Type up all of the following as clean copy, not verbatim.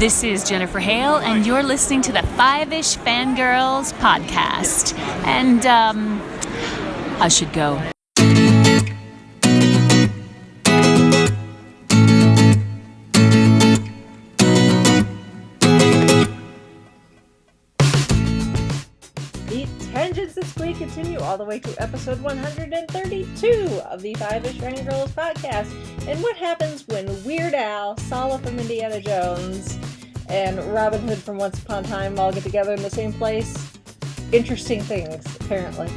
This is Jennifer Hale, and you're listening to the Five-ish Fangirls podcast. And, I should go. The tangents this week continue all the way to episode 132 of the Five-ish Fangirls podcast. And what happens when Weird Al, Sala from Indiana Jones, and Robin Hood from Once Upon a Time all get together in the same place? Interesting things, apparently.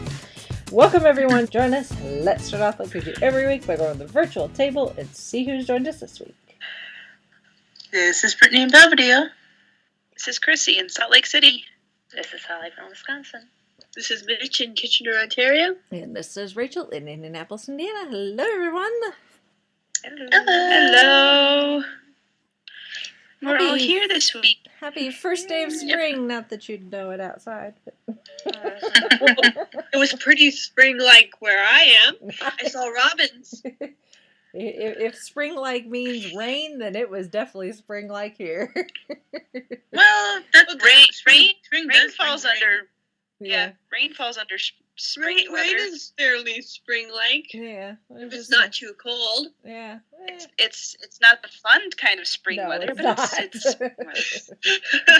Welcome, everyone. Join us. Let's start off like we do every week by going to the virtual table and see who's joined us this week. This is Brittany in Belvedere. This is Chrissy in Salt Lake City. This is Holly from Wisconsin. This is Mitch in Kitchener, Ontario. And this is Rachel in Indianapolis, Indiana. Hello, everyone. Hello. Hello. We're all here this week. Happy first day of spring. Not that you'd know it outside. But... It was pretty spring-like where I am. I saw robins. If spring-like means rain, then it was definitely spring-like here. Well, that's rain falls under. Yeah, rain falls under spring weather. Rain is fairly spring-like. Yeah, it's not too cold. Yeah, it's not the fun kind of spring weather, it's but not. it's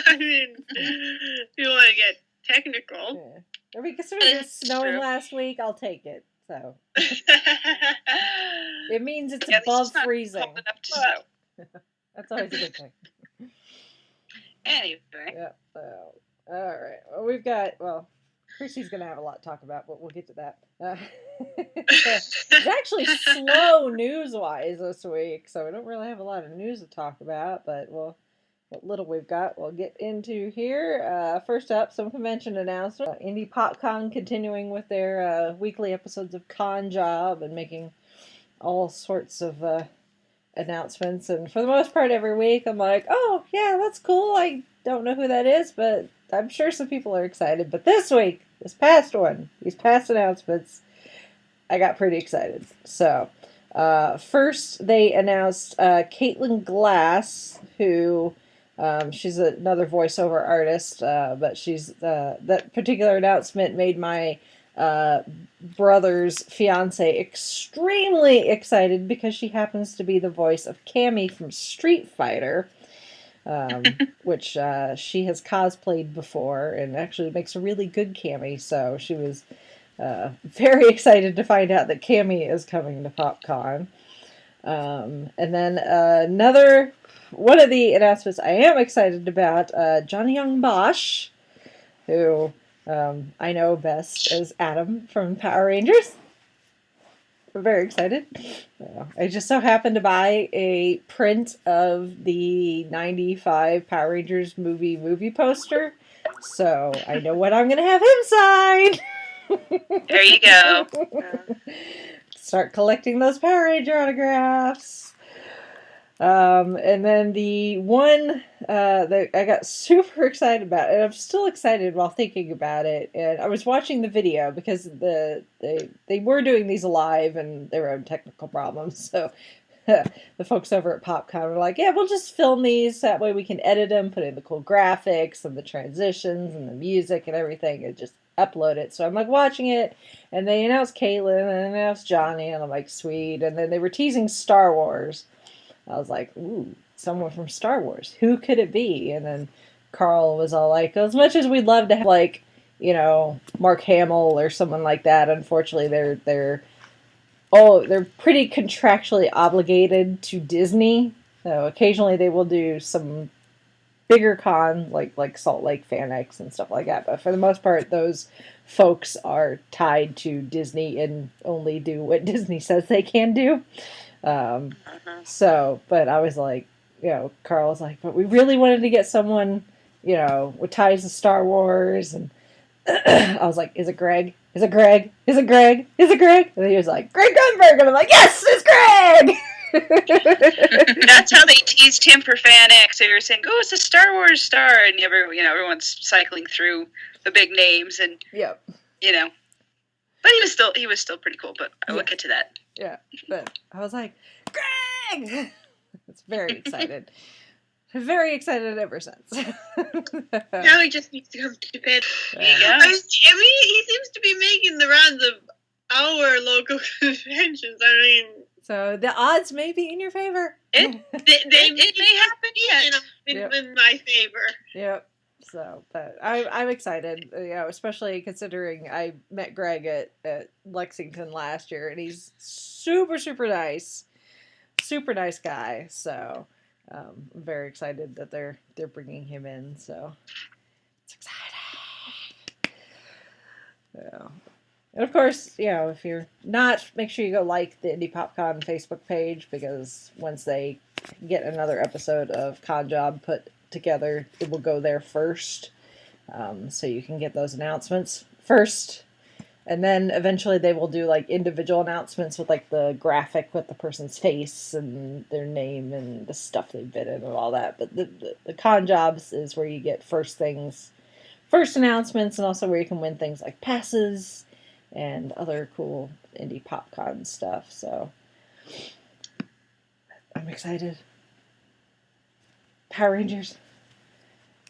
I mean, if you want to get technical. Yeah. I mean, considering it was snowing last week, I'll take it. So it means it's above freezing. Cold enough to snow. That's always a good thing. Anyway. Yeah. So, all right. Well, we've got. Well, Chrissy's gonna have a lot to talk about, but we'll get to that. It's actually slow news-wise this week, so we don't really have a lot of news to talk about. But what little we've got, we'll get into here. First up, some convention announcement. Indie PopCon continuing with their weekly episodes of Con Job and making all sorts of announcements. And for the most part, every week, I'm like, oh, yeah, that's cool. I don't know who that is, but I'm sure some people are excited. But this week, these past announcements, I got pretty excited. So, first, they announced Caitlin Glass, who... she's another voiceover artist, but she's that particular announcement made my brother's fiance extremely excited because she happens to be the voice of Cammy from Street Fighter, which she has cosplayed before and actually makes a really good Cammy. So she was very excited to find out that Cammy is coming to PopCon. And then another one of the announcements I am excited about, Johnny Young Bosch, who I know best as Adam from Power Rangers. I'm very excited. I just so happened to buy a print of the 95 Power Rangers movie poster, so I know what I'm going to have him sign. There you go. Start collecting those Power Ranger autographs. And then the one that I got super excited about, and I'm still excited while thinking about it, and I was watching the video because they were doing these live and they were having technical problems, so the folks over at PopCon were like, yeah, we'll just film these, that way we can edit them, put in the cool graphics and the transitions and the music and everything, and just upload it. So I'm like watching it, and they announced Caitlin and they announced Johnny, and I'm like, sweet. And then they were teasing Star Wars. I was like, ooh, someone from Star Wars. Who could it be? And then Carl was all like, as much as we'd love to have, like, you know, Mark Hamill or someone like that, unfortunately they're pretty contractually obligated to Disney. So occasionally they will do some bigger con, like Salt Lake Fan X and stuff like that. But for the most part, those folks are tied to Disney and only do what Disney says they can do. So, but I was like, you know, Carl was like, but we really wanted to get someone, you know, with ties to Star Wars. And I was like, is it Greg? Is it Greg? Is it Greg? Is it Greg? And he was like, Greg Gunberg. And I'm like, yes, it's Greg! That's how they teased him for Fan X. They were saying, "Oh, it's a Star Wars star," and everyone's cycling through the big names, and yep. But he was still pretty cool. But I will get to that. Yeah, but I was like, Greg! It's very excited. very excited ever since. Now he just needs to come to bed. Yeah. I mean, he seems to be making the rounds of our local conventions. I mean, So the odds may be in your favor. they may happen in my favor. Yep. So, but I'm excited, especially considering I met Greg at Lexington last year, and he's super nice guy. So, I'm very excited that they're bringing him in. So, it's exciting. Yeah. And of course, if you're not, make sure you go like the Indie PopCon Facebook page, because once they get another episode of Con Job put together, it will go there first. So you can get those announcements first. And then eventually they will do like individual announcements with like the graphic with the person's face and their name and the stuff they've been in and all that. But the Con Jobs is where you get first announcements, and also where you can win things like passes and other cool Indie PopCon stuff. So I'm excited. Power Rangers.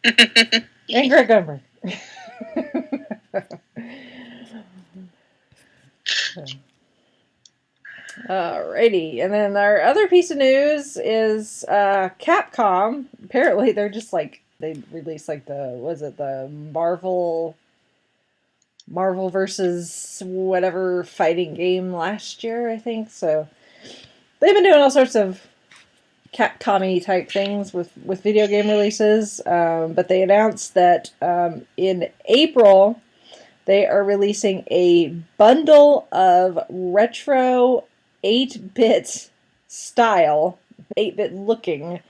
And Greg Gummer. Alrighty, and then our other piece of news is Capcom. Apparently they're just like, they released like the Marvel versus whatever fighting game last year, I think. So they've been doing all sorts of Capcom-y type things with video game releases, but they announced that in April they are releasing a bundle of retro 8-bit style, 8-bit looking,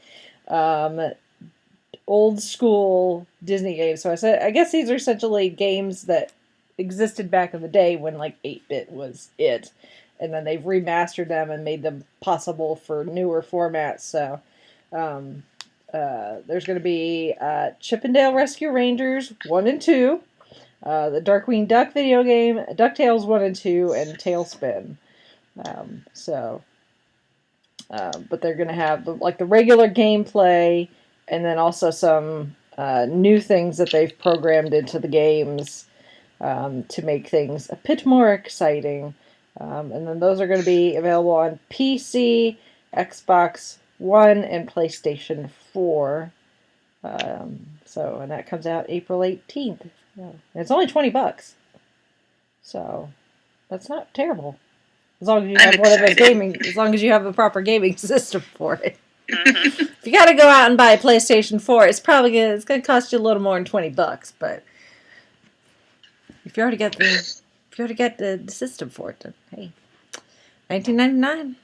old school Disney games. So I guess these are essentially games that existed back in the day when like 8-bit was it, and then they've remastered them and made them possible for newer formats. So there's going to be Chippendale Rescue Rangers 1 and 2, the Darkwing Duck video game, DuckTales 1 and 2, and Tailspin. But they're going to have the regular gameplay, and then also some new things that they've programmed into the games to make things a bit more exciting. And then those are going to be available on PC, Xbox One, and PlayStation 4. And that comes out April 18th. Yeah. And it's only $20. So that's not terrible. As long as you have one of those as long as you have a proper gaming system for it. Mm-hmm. If you got to go out and buy a PlayStation 4, it's going to cost you a little more than $20. But if you already got the system for it, then hey, $19.99,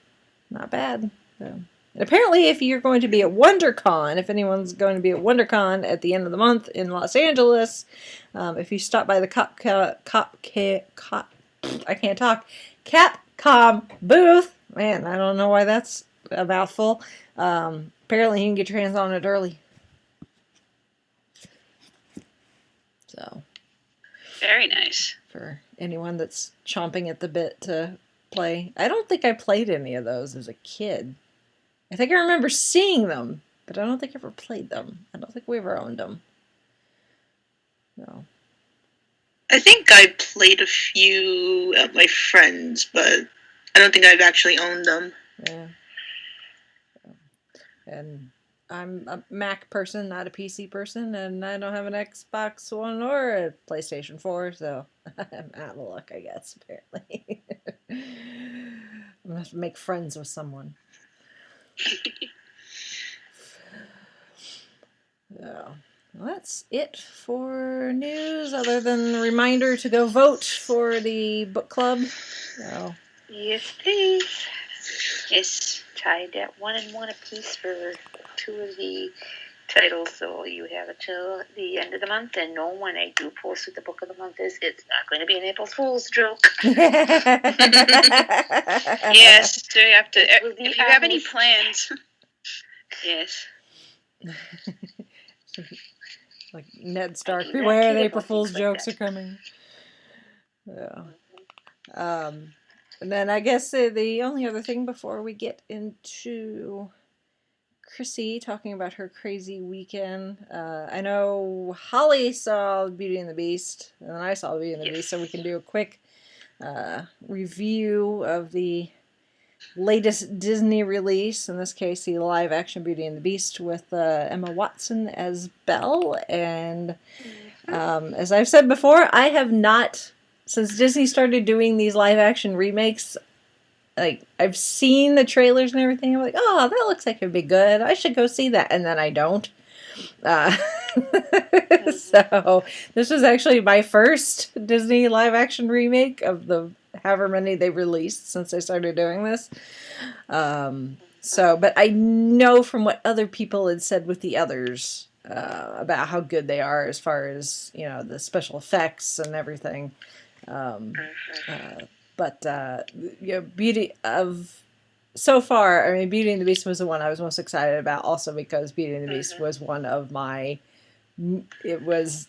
not bad. So, and apparently, if you're going to be at WonderCon, if anyone's going to be at WonderCon at the end of the month in Los Angeles, if you stop by the Capcom booth, man, I don't know why that's a mouthful. Apparently, you can get your hands on it early. So. Very nice. For anyone that's chomping at the bit to play. I don't think I played any of those as a kid. I think I remember seeing them, but I don't think I ever played them. I don't think we ever owned them. No. I think I played a few of my friends, but I don't think I've actually owned them. Yeah. And I'm a Mac person, not a PC person, and I don't have an Xbox One or a PlayStation 4, so I'm out of luck, I guess, apparently. I'm going to have to make friends with someone. Yeah. Well, that's it for news, other than the reminder to go vote for the book club. So. Yes, please. Yes. Tied at 1 and 1 apiece for 2 of the titles, so you have it till the end of the month. And no, when I do post what the book of the month is, it's not going to be an April Fool's joke. Yes, so you have to. If you have any plans, yes. Like Ned Stark, beware, the April Fool's jokes are coming. Yeah. And then I guess the only other thing before we get into Chrissy talking about her crazy weekend. I know Holly saw Beauty and the Beast, and then I saw Beauty and the Beast, so we can do a quick review of the latest Disney release, in this case the live action Beauty and the Beast with Emma Watson as Belle. And as I've said before, I have not, since Disney started doing these live action remakes, like, I've seen the trailers and everything. I'm like, oh, that looks like it'd be good. I should go see that. And then I don't. So this was actually my first Disney live action remake of the however many they released since I started doing this. But I know from what other people had said with the others about how good they are as far as, you know, the special effects and everything. Beauty of so far, I mean, Beauty and the Beast was the one I was most excited about, also because Beauty and the Beast was one of my, it was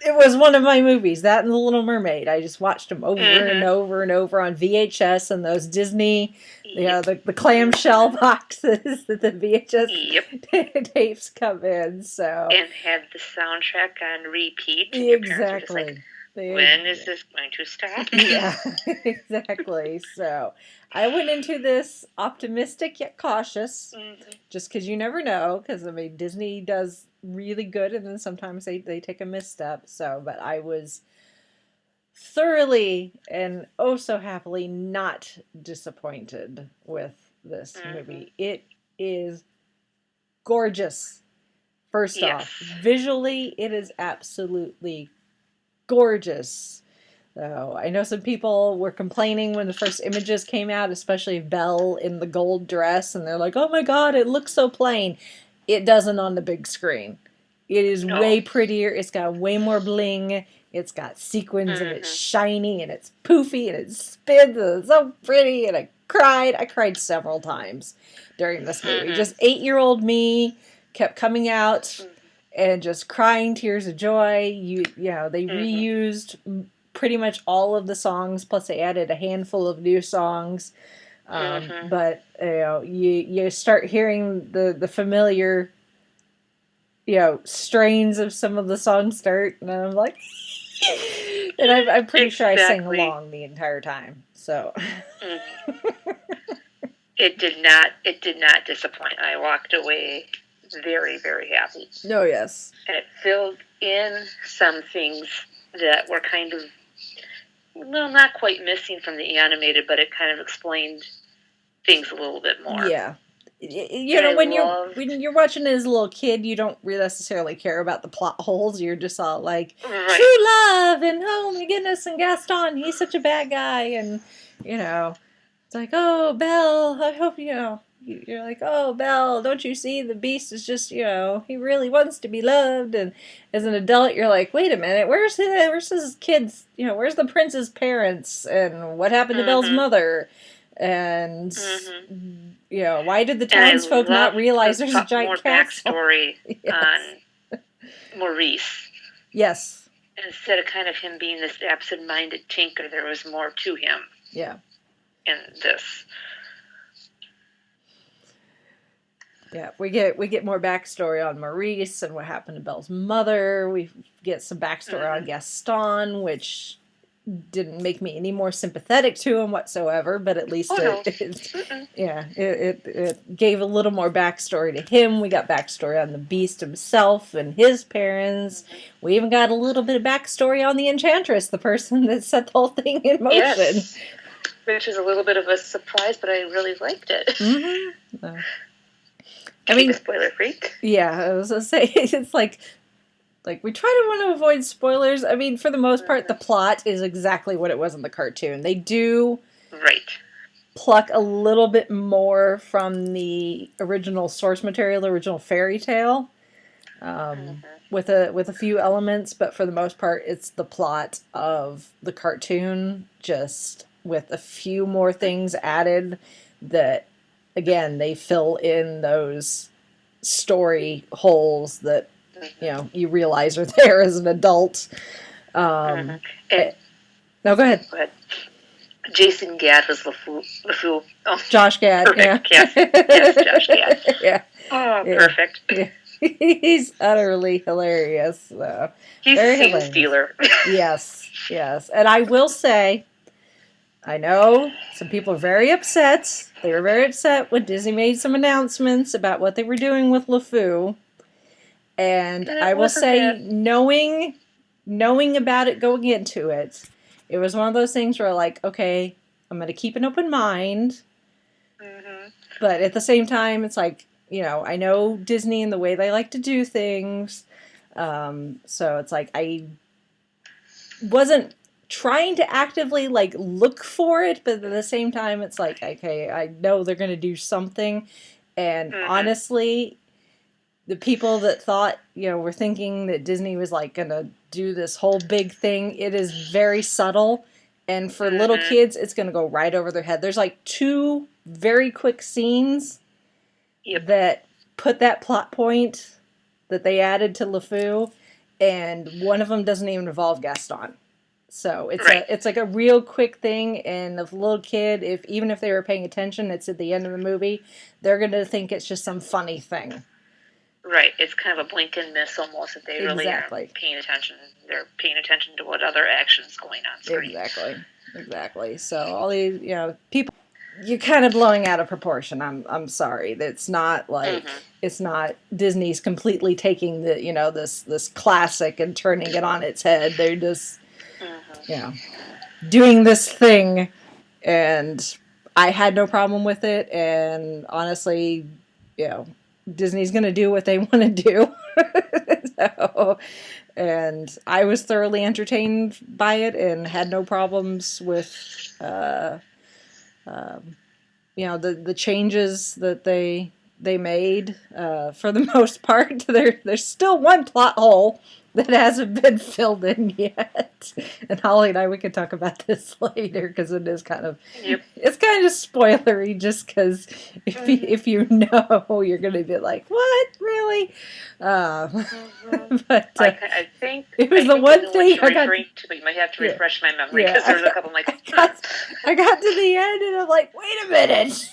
one of my movies, that and The Little Mermaid. I just watched them over and over and over on VHS and those Disney, the clamshell boxes that the VHS tapes come in. So, and had the soundtrack on repeat. Exactly. When is this going to stop? Yeah, exactly. So I went into this optimistic yet cautious, just because you never know, because, I mean, Disney does really good, and then sometimes they take a misstep. So, but I was thoroughly and oh so happily not disappointed with this movie. It is gorgeous. First off, visually, it is absolutely gorgeous. So I know some people were complaining when the first images came out, especially of Belle in the gold dress, and they're like, oh my god, it looks so plain. It doesn't on the big screen. It is way prettier. It's got way more bling. It's got sequins, and it's shiny, and it's poofy, and it spins, and it's so pretty, and I cried several times during this movie. Just 8-year-old me kept coming out and just crying tears of joy. They reused pretty much all of the songs, plus they added a handful of new songs. But you start hearing the familiar strains of some of the songs start, and I'm like, and I'm pretty sure I sang along the entire time. So it did not disappoint. I walked away very, very happy. Oh, yes. And it filled in some things that were kind of, well, not quite missing from the animated, but it kind of explained things a little bit more. Yeah. When you're watching it as a little kid, you don't really necessarily care about the plot holes. You're just all like, true love, and oh my goodness, and Gaston, he's such a bad guy, and, it's like, oh, Belle, I hope, you're like, oh, Belle, don't you see the Beast is just, he really wants to be loved. And as an adult, you're like, wait a minute, where's his kids? Where's the prince's parents? And what happened to Belle's mother? And, why did the townsfolk not realize there's a giant castle? More backstory on Maurice. Yes. Instead of kind of him being this absent-minded tinker, there was more to him. Yeah. In this. Yeah, we get more backstory on Maurice and what happened to Belle's mother. We get some backstory on Gaston, which didn't make me any more sympathetic to him whatsoever, but at least it gave a little more backstory to him. We got backstory on the Beast himself and his parents. We even got a little bit of backstory on the Enchantress, the person that set the whole thing in motion. Yes. Which is a little bit of a surprise, but I really liked it. I mean, spoiler freak. Yeah, I was gonna say, it's like we try to want to avoid spoilers. I mean, for the most part, the plot is exactly what it was in the cartoon. They do pluck a little bit more from the original source material, the original fairy tale, with a few elements, but for the most part, it's the plot of the cartoon, just with a few more things added that, again, they fill in those story holes that you realize are there as an adult. No, go ahead. Jason Gad was LeFou. Oh, Josh Gad, perfect. yeah. Yes, Josh Gad. Yeah. Oh, Yeah. perfect. Yeah. He's utterly hilarious. He's Very a scene hilarious. stealer. Yes. And I will say, I know some people are very upset. They were very upset when Disney made some announcements about what they were doing with LeFou. And I will say, knowing about it going into it, it was one of those things where, like, okay, I'm going to keep an open mind. Mm-hmm. But at the same time, it's like, you know, I know Disney and the way they like to do things. So it's like I wasn't trying to actively, like, look for it. But at the same time, it's like, okay, I know they're going to do something. And honestly, the people that thought, you know, were thinking that Disney was, like, going to do this whole big thing, it is very subtle. And for little kids, it's going to go right over their head. There's, like, 2 very quick scenes that put that plot point that they added to LeFou, and one of them doesn't even involve Gaston. So it's like a real quick thing, and the little kid, even if they were paying attention, it's at the end of the movie, they're going to think it's just some funny thing. Right, it's kind of a blink and miss almost if they really aren't paying attention. They're paying attention to what other action's going on screen. Exactly. So all these, you know, people, you're kind of blowing out of proportion. I'm sorry. That's not like it's not Disney's completely taking the, you know, this classic and turning it on its head. They're just you know, doing this thing, and I had no problem with it. And honestly, you know, Disney's going to do what they want to do. So, and I was thoroughly entertained by it and had no problems with, you know, the changes that they made. For the most part, there's still one plot hole that hasn't been filled in yet. And Holly and I, we could talk about this later because it is kind of it's kind of spoilery. Just because if you know, you're going to be like, what, really? But I think it was the one thing I got. But you might have to refresh my memory because there's a couple. Like I got to the end and I'm like, wait a minute.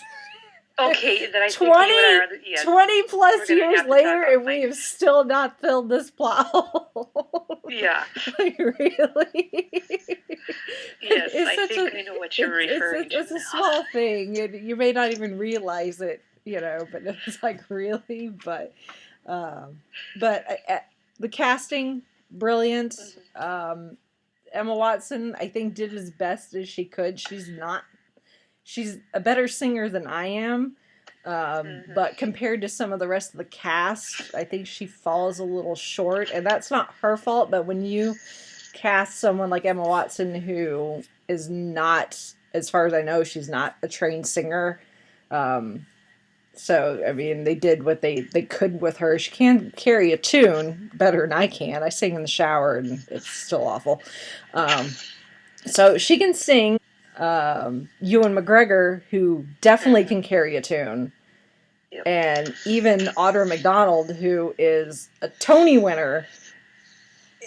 Okay, then I 20 plus years later, and we have still not filled this plot hole. Yeah. Like, really? Yes, I think I know what you're referring to. It's a small thing. You may not even realize it, you know, but it's like, really? But the casting, brilliant. Emma Watson, I think, did as best as she could. She's a better singer than I am, but compared to some of the rest of the cast, I think she falls a little short, and that's not her fault, but when you cast someone like Emma Watson, who is not, as far as I know, she's not a trained singer, so, I mean, they did what they could with her. She can carry a tune better than I can. I sing in the shower, and it's still awful. So she can sing. Ewan McGregor, who definitely can carry a tune, and even Audra McDonald, who is a Tony winner.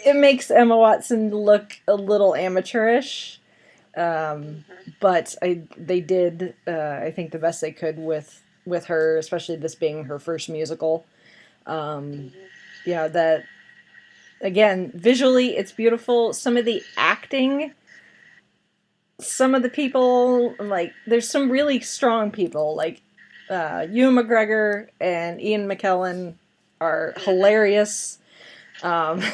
It makes Emma Watson look a little amateurish, but they did, I think, the best they could with her, especially this being her first musical. Yeah, that, again, visually it's beautiful. Some of the acting, some of the people, like, there's some really strong people, like Ewan McGregor and Ian McKellen are hilarious. Again,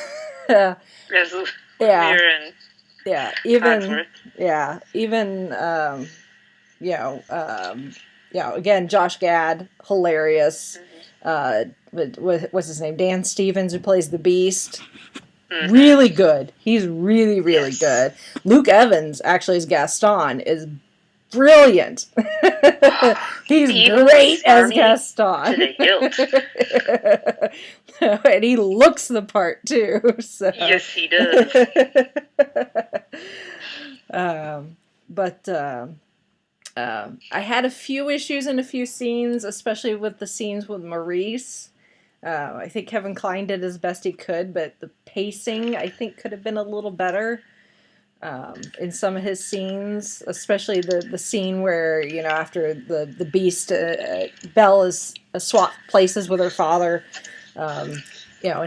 Josh Gad, hilarious. What's his name? Dan Stevens, who plays the Beast. Really good. He's really, really good. Luke Evans, actually, as Gaston, is brilliant. He's great as Gaston. To the hilt. And he looks the part, too. So. Yes, he does. I had a few issues in a few scenes, especially with the scenes with Maurice. I think Kevin Kline did as best he could, but the pacing, I think, could have been a little better. in some of his scenes, especially the scene where, after the Beast, Belle is swapped places with her father, and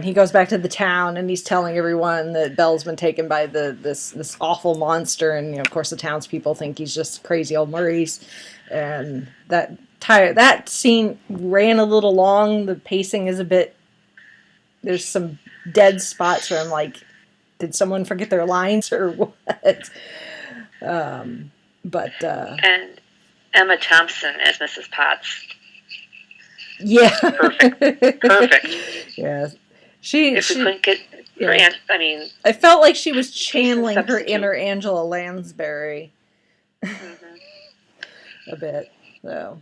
he goes back to the town and he's telling everyone that Belle's been taken by this awful monster, and of course the townspeople think he's just crazy old Maurice, and that scene ran a little long. The pacing is a bit. There's some dead spots where I'm like, did someone forget their lines or what? And Emma Thompson as Mrs. Potts. Yeah. Perfect. Yeah. We couldn't get Grant, I felt like she was channeling her inner Angela Lansbury. A bit, though.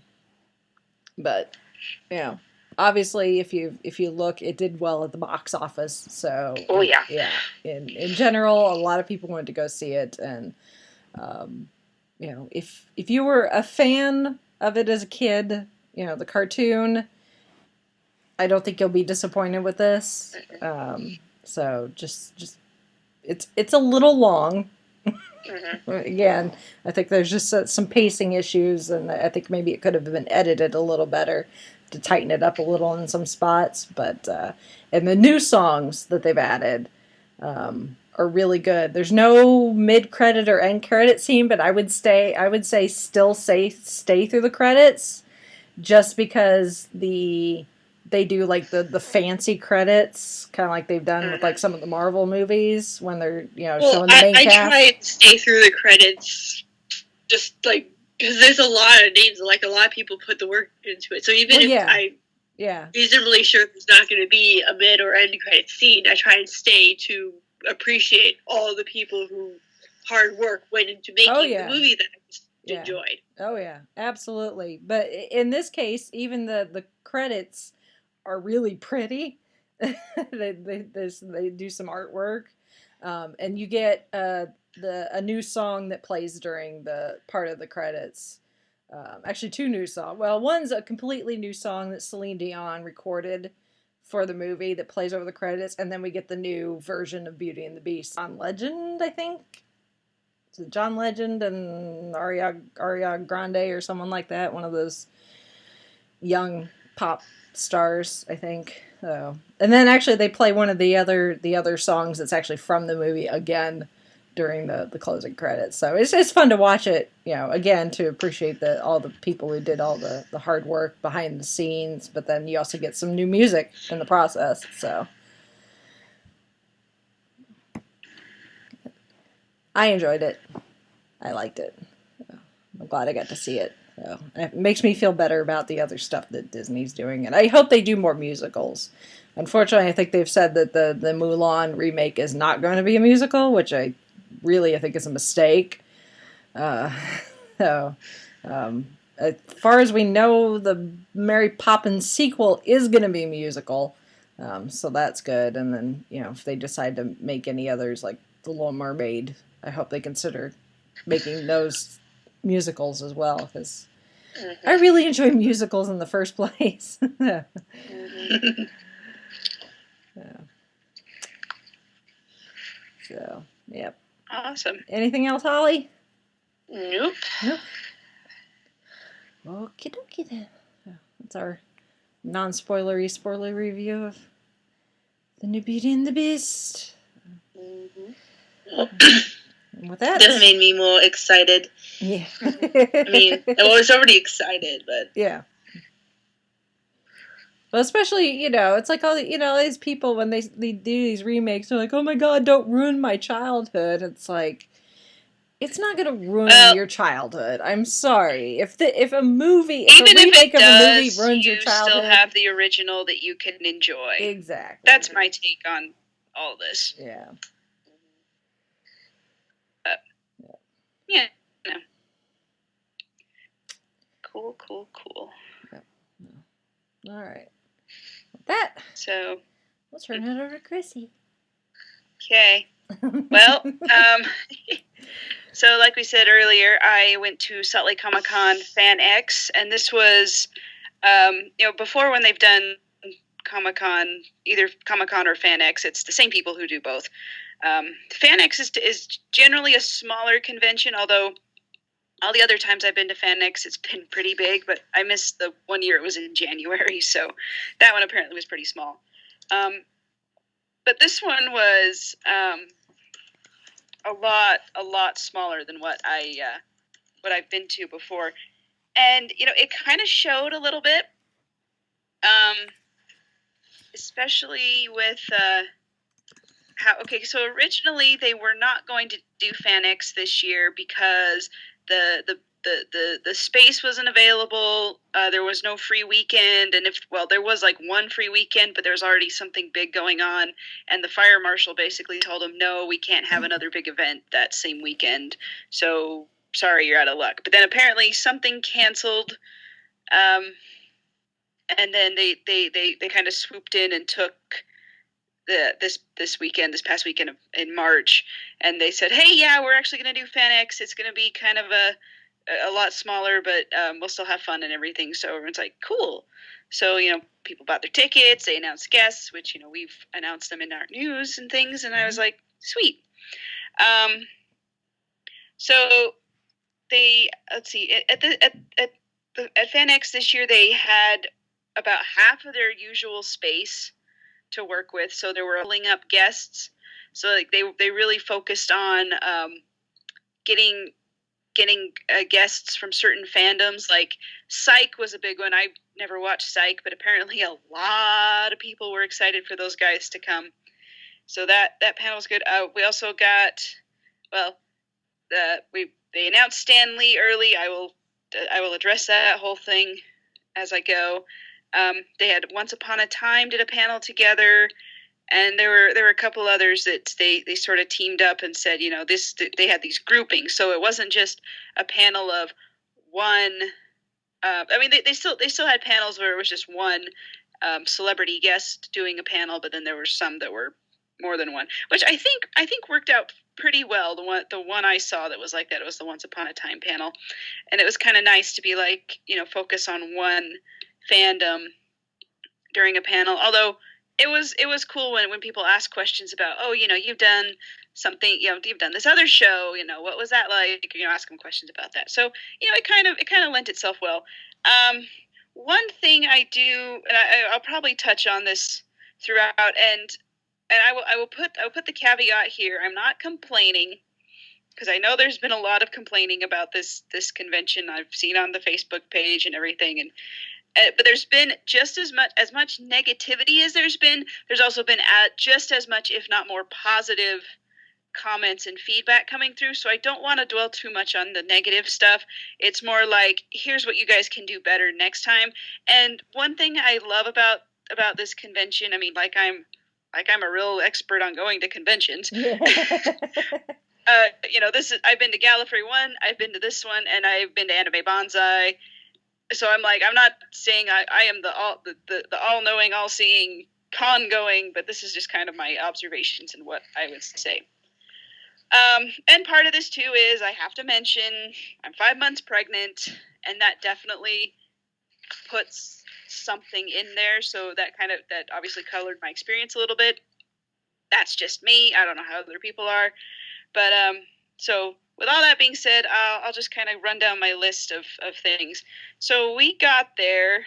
But, obviously, if you look, it did well at the box office. So, yeah. In general, a lot of people went to go see it, and if you were a fan of it as a kid, the cartoon, I don't think you'll be disappointed with this. So just it's a little long. Again, I think there's just some pacing issues, and I think maybe it could have been edited a little better to tighten it up a little in some spots. But and the new songs that they've added are really good. There's no mid-credit or end-credit scene, but I would say still stay through the credits, just because they do like the fancy credits, kind of like they've done with like some of the Marvel movies when they're showing the main cast. I try and stay through the credits, just like because there's a lot of names, like a lot of people put the work into it. So even if I'm reasonably sure there's not going to be a mid or end credit scene, I try and stay to appreciate all the people who hard work went into making the movie that I just enjoyed. Oh yeah, absolutely. But in this case, even the credits are really pretty. they do some artwork, and you get a new song that plays during the part of the credits. Actually, two new songs. Well, one's a completely new song that Celine Dion recorded for the movie that plays over the credits, and then we get the new version of Beauty and the Beast. John Legend, I think. Is it John Legend and Ariana Grande or someone like that? One of those young pop stars, I think. And then actually they play one of the other songs that's actually from the movie again during the closing credits. So it's fun to watch it, again, to appreciate all the people who did all the hard work behind the scenes, but then you also get some new music in the process. So I enjoyed it. I liked it. I'm glad I got to see it. So it makes me feel better about the other stuff that Disney's doing, and I hope they do more musicals. Unfortunately, I think they've said that the Mulan remake is not going to be a musical, which I think is a mistake. As far as we know, the Mary Poppins sequel is going to be a musical, so that's good. And then if they decide to make any others like The Little Mermaid, I hope they consider making those musicals as well, because I really enjoy musicals in the first place. So, yep. Awesome. Anything else, Holly? Nope. Okie dokie then. That's our non-spoilery spoiler review of The New Beauty and the Beast. And with that, made me more excited. Yeah. I mean, I was already excited, but yeah. Well, especially, it's like all these people, when they do these remakes, they're like, oh my god, don't ruin my childhood. It's like, it's not going to ruin your childhood. I'm sorry. If a remake of a movie ruins your childhood, you still have the original that you can enjoy. Exactly. That's my take on all this. Yeah. Yeah. No. Cool. Yep. All right. With that, so we'll turn it over to Chrissy. Okay. Well, so like we said earlier, I went to Salt Lake Comic-Con Fan X, and this was, before when they've done Comic-Con, either Comic-Con or Fan X, it's the same people who do both. FanX is generally a smaller convention, although all the other times I've been to FanX, it's been pretty big, but I missed the one year it was in January, so that one apparently was pretty small. But this one was a lot smaller than what I've been to before, and it kind of showed a little bit, especially with so originally they were not going to do FanX this year because the space wasn't available. There was no free weekend, and there was like one free weekend, but there was already something big going on, and the fire marshal basically told them, no, we can't have another big event that same weekend. So sorry, you're out of luck. But then apparently something canceled, and then they kind of swooped in and took this past weekend in March, and they said, hey, yeah, we're actually going to do FanX. It's going to be kind of a lot smaller, but we'll still have fun and everything. So everyone's like, cool. So, people bought their tickets, they announced guests, which, we've announced them in our news and things. And I was like, sweet. So they, let's see, at FanX this year, they had about half of their usual space to work with. So they were pulling up guests. So like they really focused on getting guests from certain fandoms. Like Psych was a big one. I never watched Psych, but apparently a lot of people were excited for those guys to come. So that panel was good. We also got, they announced Stan Lee early. I will address that whole thing as I go. They had Once Upon a Time did a panel together, and there were a couple others that they sort of teamed up and said, they had these groupings, so it wasn't just a panel of one. They still had panels where it was just one celebrity guest doing a panel, but then there were some that were more than one, which I think worked out pretty well. The one I saw that was like that, it was the Once Upon a Time panel, and it was kind of nice to be like, focus on one fandom during a panel. Although it was cool when people ask questions about, you've done something, you've done this other show, what was that like? Ask them questions about that. So, it kind of lent itself well. One thing I do, and I'll probably touch on this throughout, and I will put the caveat here. I'm not complaining, because I know there's been a lot of complaining about this convention. I've seen on the Facebook page and everything, and but there's been just as much negativity as there's also been just as much, if not more, positive comments and feedback coming through. So I don't want to dwell too much on the negative stuff. It's more like, here's what you guys can do better next time. And one thing I love about this convention, I'm a real expert on going to conventions. I've been to Gallifrey 1, I've been to this one, and I've been to Anime Banzai. So I'm not saying I am the all-knowing, all-seeing con-going, but this is just kind of my observations and what I would say. And part of this, too, is I have to mention I'm 5 months pregnant, and that definitely puts something in there. So that obviously colored my experience a little bit. That's just me. I don't know how other people are. But so with all that being said, I'll just kind of run down my list of things. So we got there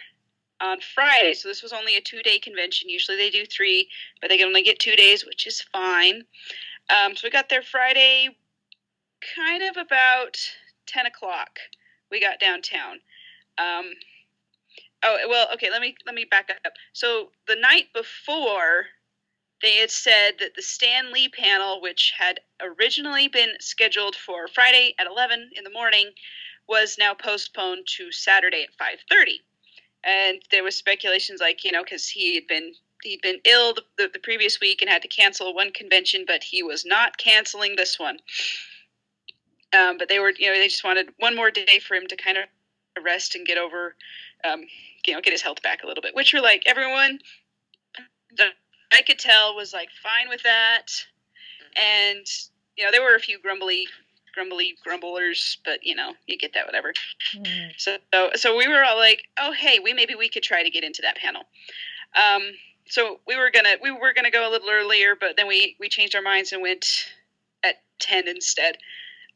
on Friday. So this was only a 2-day convention. Usually they do 3, but they can only get 2 days, which is fine. So we got there Friday, kind of about 10 o'clock. We got downtown. Let me back up. So the night before, they had said that the Stan Lee panel, which had originally been scheduled for Friday at 11 in the morning, was now postponed to Saturday at 5:30. And there was speculations like, because he'd been ill the previous week and had to cancel one convention, but he was not canceling this one. But they were, they just wanted one more day for him to kind of rest and get over, get his health back a little bit, which were like, everyone that I could tell was like fine with that. And, there were a few grumblers, but you get that, whatever. So we were all like, oh, hey, maybe we could try to get into that panel. So we were gonna go a little earlier, but then we changed our minds and went at 10 instead.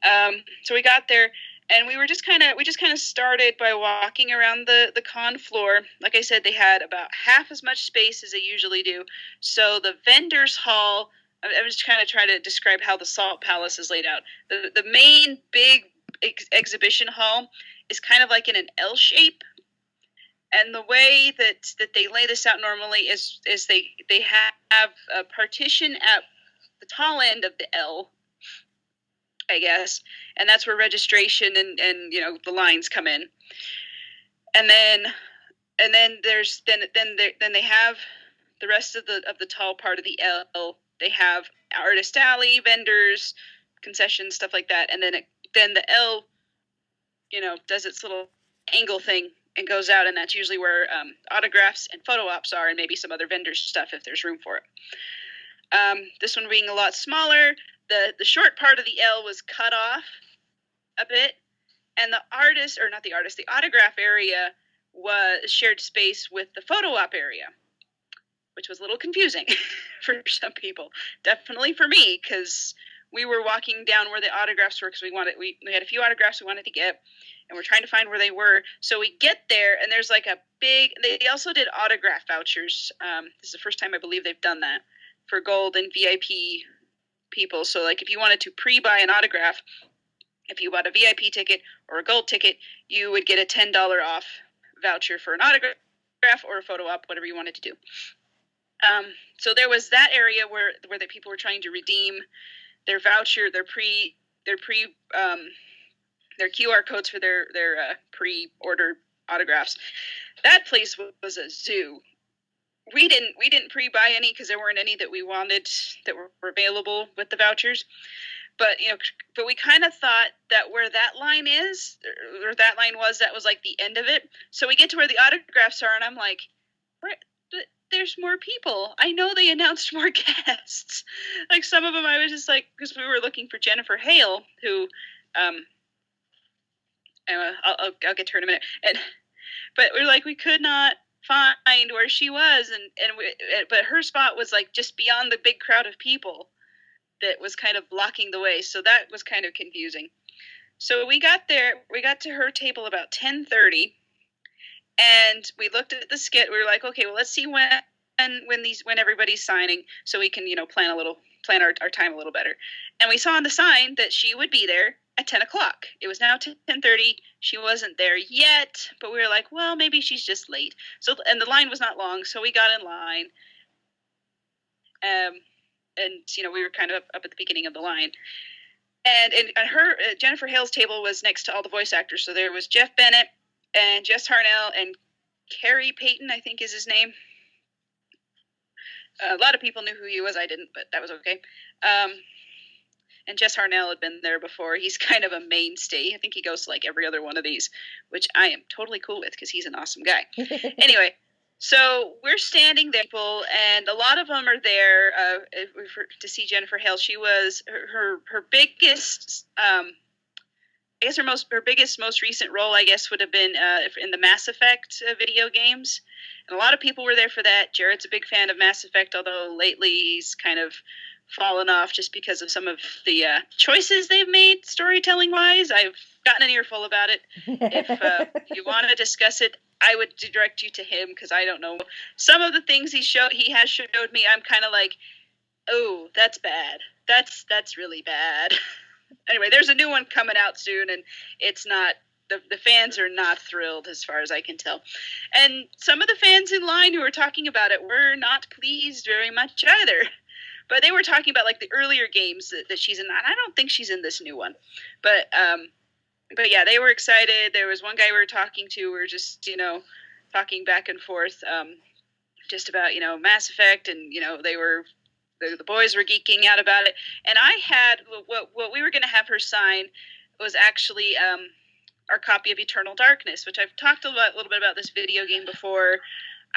So we got there, and we just kind of started by walking around the con floor. Like I said, they had about half as much space as they usually do. So the vendors hall. I'm just kind of trying to describe how the Salt Palace is laid out. The main big exhibition hall is kind of like in an L shape. And the way that they lay this out normally is they have a partition at the tall end of the L, I guess, and that's where registration and the lines come in. And then there's then they have the rest of the tall part of the L. They have artist alley, vendors, concessions, stuff like that. And then the L, does its little angle thing and goes out, and that's usually where autographs and photo ops are, and maybe some other vendors stuff if there's room for it. This one being a lot smaller, the short part of the L was cut off a bit, and the autograph area was shared space with the photo op area, which was a little confusing for some people. Definitely for me, because we were walking down where the autographs were, because we had a few autographs we wanted to get, and we're trying to find where they were. So we get there, and there's like they also did autograph vouchers. This is the first time I believe they've done that for gold and VIP people. So like if you wanted to pre-buy an autograph, if you bought a VIP ticket or a gold ticket, you would get a $10 off voucher for an autograph or a photo op, whatever you wanted to do. So there was that area where the people were trying to redeem their voucher, their QR codes for their pre-order autographs. That place was a zoo. We didn't pre-buy any because there weren't any that we wanted that were available with the vouchers. But we kind of thought that where that line is, or that line was, that was like the end of it. So we get to where the autographs are, and I'm like, there's more people. I know they announced more guests. Like some of them I was just like, because we were looking for Jennifer Hale, who I'll get to her in a minute. But we're like, we could not find where she was, but her spot was like just beyond the big crowd of people that was kind of blocking the way. So that was kind of confusing. So we got to her table about 10:30, and we looked at the skit. We were like, okay, well, let's see when everybody's signing, so we can plan our time a little better. And we saw on the sign that she would be there at 10 o'clock. It was now 10:30. She wasn't there yet, but we were like, well, maybe she's just late. So, and the line was not long, so we got in line. And we were kind of up at the beginning of the line. And her Jennifer Hale's table was next to all the voice actors. So there was Jeff Bennett and Jess Harnell and Carrie Payton, I think is his name. A lot of people knew who he was. I didn't, but that was okay. And Jess Harnell had been there before. He's kind of a mainstay. I think he goes to like every other one of these, which I am totally cool with because he's an awesome guy. Anyway, so we're standing there, people, and a lot of them are there to see Jennifer Hale. She was her biggest, I guess her biggest, most recent role, I guess, would have been in the Mass Effect video games. And a lot of people were there for that. Jared's a big fan of Mass Effect, although lately he's kind of fallen off just because of some of the choices they've made storytelling-wise. I've gotten an earful about it. If you want to discuss it, I would direct you to him because I don't know. Some of the things he has showed me, I'm kind of like, oh, that's bad. That's really bad. Anyway, there's a new one coming out soon, and it's not. The fans are not thrilled as far as I can tell. And some of the fans in line who were talking about it were not pleased very much either. But they were talking about like the earlier games that she's in. And I don't think she's in this new one. But yeah, they were excited. There was one guy we were talking to. We were just, talking back and forth just about, Mass Effect. And, the boys were geeking out about it. And I had what we were going to have her sign was actually our copy of Eternal Darkness, which I've talked a little bit about this video game before.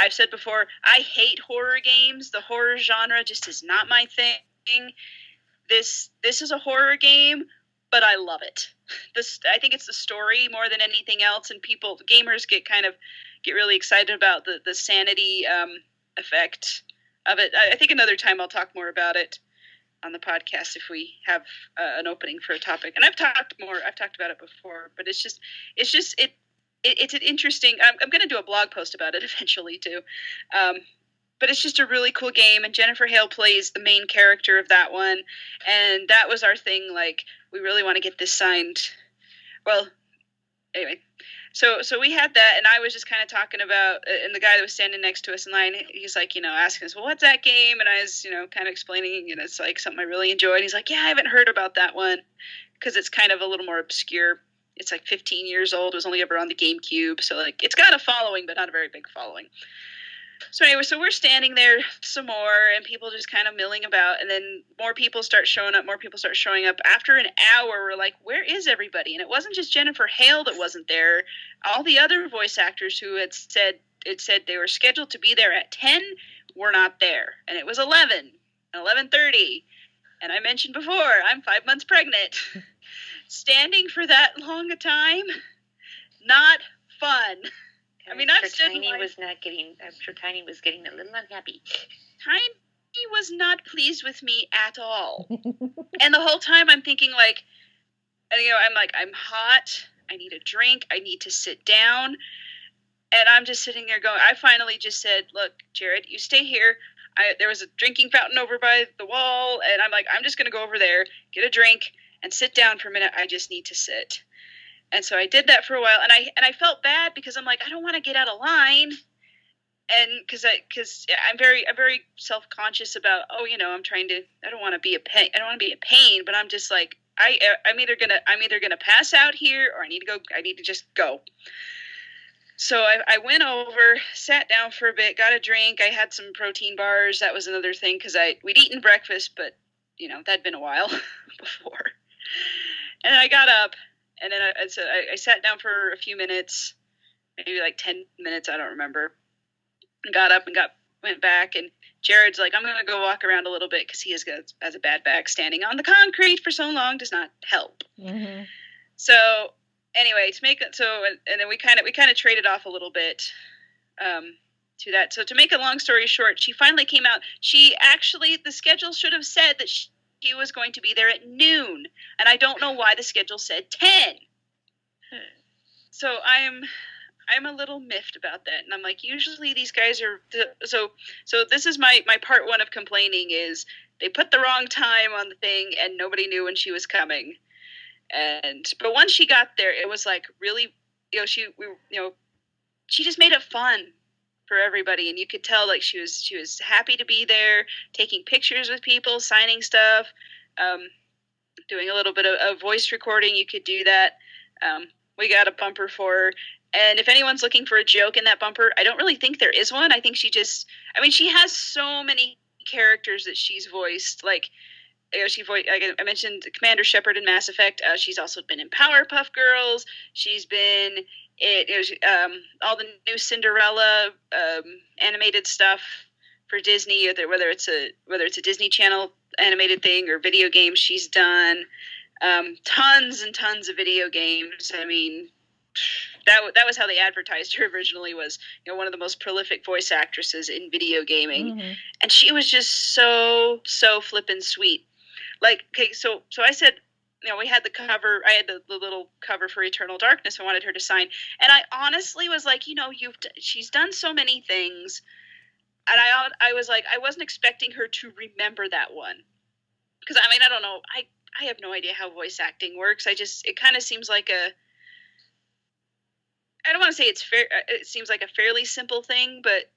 I've said before, I hate horror games. The horror genre just is not my thing. This is a horror game, but I love it. I think it's the story more than anything else, and gamers get really excited about the sanity effect of it. I think another time I'll talk more about it on the podcast if we have an opening for a topic. And I've talked about it before, but it's an interesting. I'm going to do a blog post about it eventually too. But it's just a really cool game, and Jennifer Hale plays the main character of that one, and that was our thing. Like, we really want to get this signed. Well, anyway, so we had that, and I was just kind of talking about, and the guy that was standing next to us in line, he's like, asking us, well, what's that game? And I was, kind of explaining, it's like something I really enjoy. And he's like, yeah, I haven't heard about that one, because it's kind of a little more obscure. It's like 15 years old. It was only ever on the GameCube, so like it's got a following, but not a very big following. So anyway, so we're standing there some more, and people just kind of milling about, and then more people start showing up. After an hour, we're like, where is everybody? And it wasn't just Jennifer Hale that wasn't there. All the other voice actors who had said they were scheduled to be there at 10 were not there. And it was 11 and 11:30. And I mentioned before, I'm 5 months pregnant. Standing for that long a time, not fun. I'm sure Tiny was getting a little unhappy. Tiny was not pleased with me at all. And the whole time I'm thinking like, I'm hot. I need a drink. I need to sit down. And I'm just sitting there going, I finally just said, look, Jared, you stay here. There was a drinking fountain over by the wall. And I'm like, I'm just going to go over there, get a drink, and sit down for a minute. I just need to sit. And so I did that for a while, and I felt bad because I'm like, I don't want to get out of line, and because I'm very self-conscious about, I don't want to be a pain, but I'm just like, I'm either gonna pass out here, or I need to just go. So I went over, sat down for a bit, got a drink. I had some protein bars. That was another thing because we'd eaten breakfast, but that'd been a while before. And then I got up. And then I sat down for a few minutes, maybe like 10 minutes, I don't remember. And got up and went back. And Jared's like, I'm going to go walk around a little bit because he has a bad back. Standing on the concrete for so long does not help. Mm-hmm. So anyway, and then we kind of traded off a little bit to that. So to make a long story short, she finally came out. The schedule should have said that she was going to be there at noon, and I don't know why the schedule said 10. So I'm a little miffed about that, and I'm like, usually these guys are so this is my part one of complaining is they put the wrong time on the thing, and nobody knew when she was coming. But once she got there, it was like really, she just made it fun for everybody, and you could tell like she was happy to be there, taking pictures with people, signing stuff, doing a little bit of voice recording. You could do that. We got a bumper for her, and if anyone's looking for a joke in that bumper, I don't really think there is one. I think she has so many characters that she's voiced. Like, I mentioned Commander Shepard in Mass Effect. She's also been in Powerpuff Girls. She's been all the new Cinderella animated stuff for Disney, whether it's a Disney Channel animated thing or video games she's done. Tons and tons of video games. I mean, that was how they advertised her originally, was one of the most prolific voice actresses in video gaming. Mm-hmm. And she was just so flippin' sweet. Like, okay, so I said, we had the cover. I had the little cover for Eternal Darkness. I wanted her to sign, and I honestly was like, she's done so many things, and I was like, I wasn't expecting her to remember that one, because I don't know, I have no idea how voice acting works. It kind of seems like I don't want to say it's fair. It seems like a fairly simple thing, but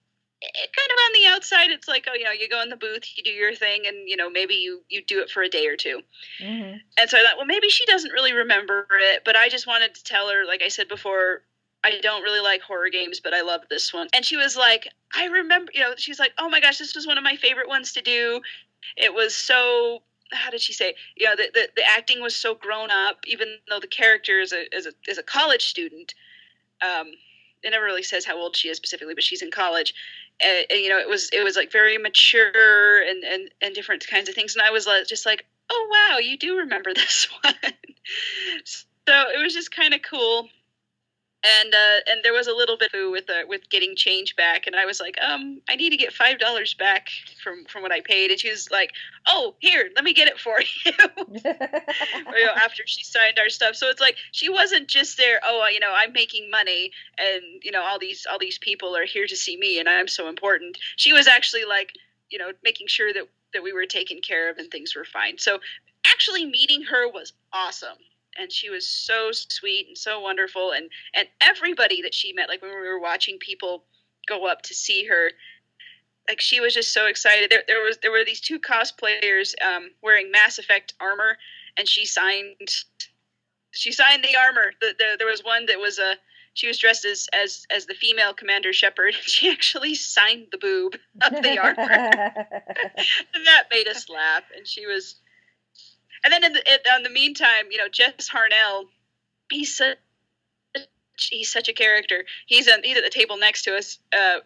it kind of on the outside, it's like, you go in the booth, you do your thing, and, maybe you do it for a day or two. Mm-hmm. And so I thought, well, maybe she doesn't really remember it, but I just wanted to tell her, like I said before, I don't really like horror games, but I love this one. And she was like, I remember, she's like, oh my gosh, this was one of my favorite ones to do. It was so, how did she say? The acting was so grown up, even though the character is a college student. It never really says how old she is specifically, but she's in college. And it was like very mature and different kinds of things. And I was just like, oh, wow, you do remember this one. So it was just kind of cool And there was a little bit with getting change back, and I was like, I need to get $5 back from what I paid, and she was like, oh, here, let me get it for you. Or, after she signed our stuff. So it's like she wasn't just there, I'm making money, and all these people are here to see me, and I'm so important. She was actually like, making sure that we were taken care of and things were fine. So actually meeting her was awesome. And she was so sweet and so wonderful. And everybody that she met, like when we were watching people go up to see her, like she was just so excited. There were these two cosplayers wearing Mass Effect armor, and she signed the armor. There was one that was she was dressed as the female Commander Shepard. She actually signed the boob of the armor. And that made us laugh. And she was... And then in the meantime, Jess Harnell, he's such a character. He's at the table next to us, or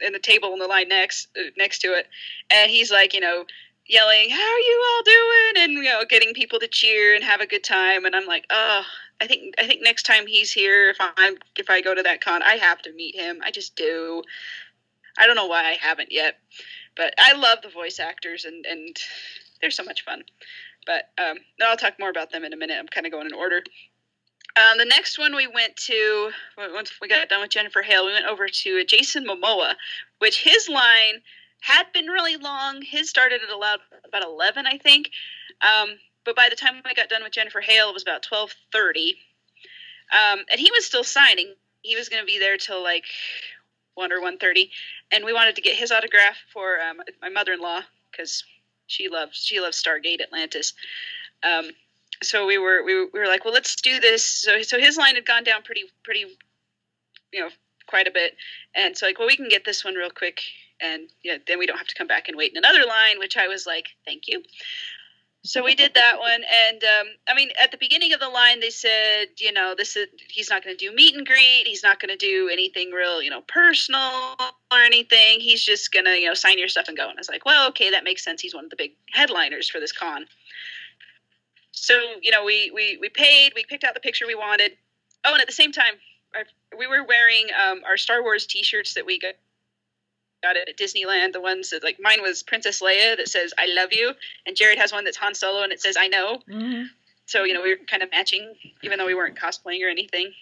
in the table in the line next to it, and he's like, yelling, "How are you all doing?" And getting people to cheer and have a good time. And I'm like, oh, I think next time he's here, if I go to that con, I have to meet him. I just do. I don't know why I haven't yet, but I love the voice actors, and they're so much fun. But I'll talk more about them in a minute. I'm kind of going in order. The next one we went to, once we got done with Jennifer Hale, we went over to Jason Momoa, which his line had been really long. His started at about 11, I think. But by the time we got done with Jennifer Hale, it was about 12:30. And he was still signing. He was going to be there till like 1 or 1:30. And we wanted to get his autograph for my mother-in-law, because she loves Stargate Atlantis. So we were like, well, let's do this. So his line had gone down pretty, quite a bit. And so like, well, we can get this one real quick, and then we don't have to come back and wait in another line, which I was like, thank you. So we did that one. And at the beginning of the line, they said, he's not going to do meet and greet. He's not going to do anything real, personal or anything. He's just going to, sign your stuff and go. And I was like, well, okay, that makes sense. He's one of the big headliners for this con. So, we paid, we picked out the picture we wanted. Oh, and at the same time, we were wearing our Star Wars t-shirts that we got at Disneyland. The ones that, like, mine was Princess Leia that says "I love you," and Jared has one that's Han Solo and it says "I know." Mm-hmm. So we were kind of matching, even though we weren't cosplaying or anything.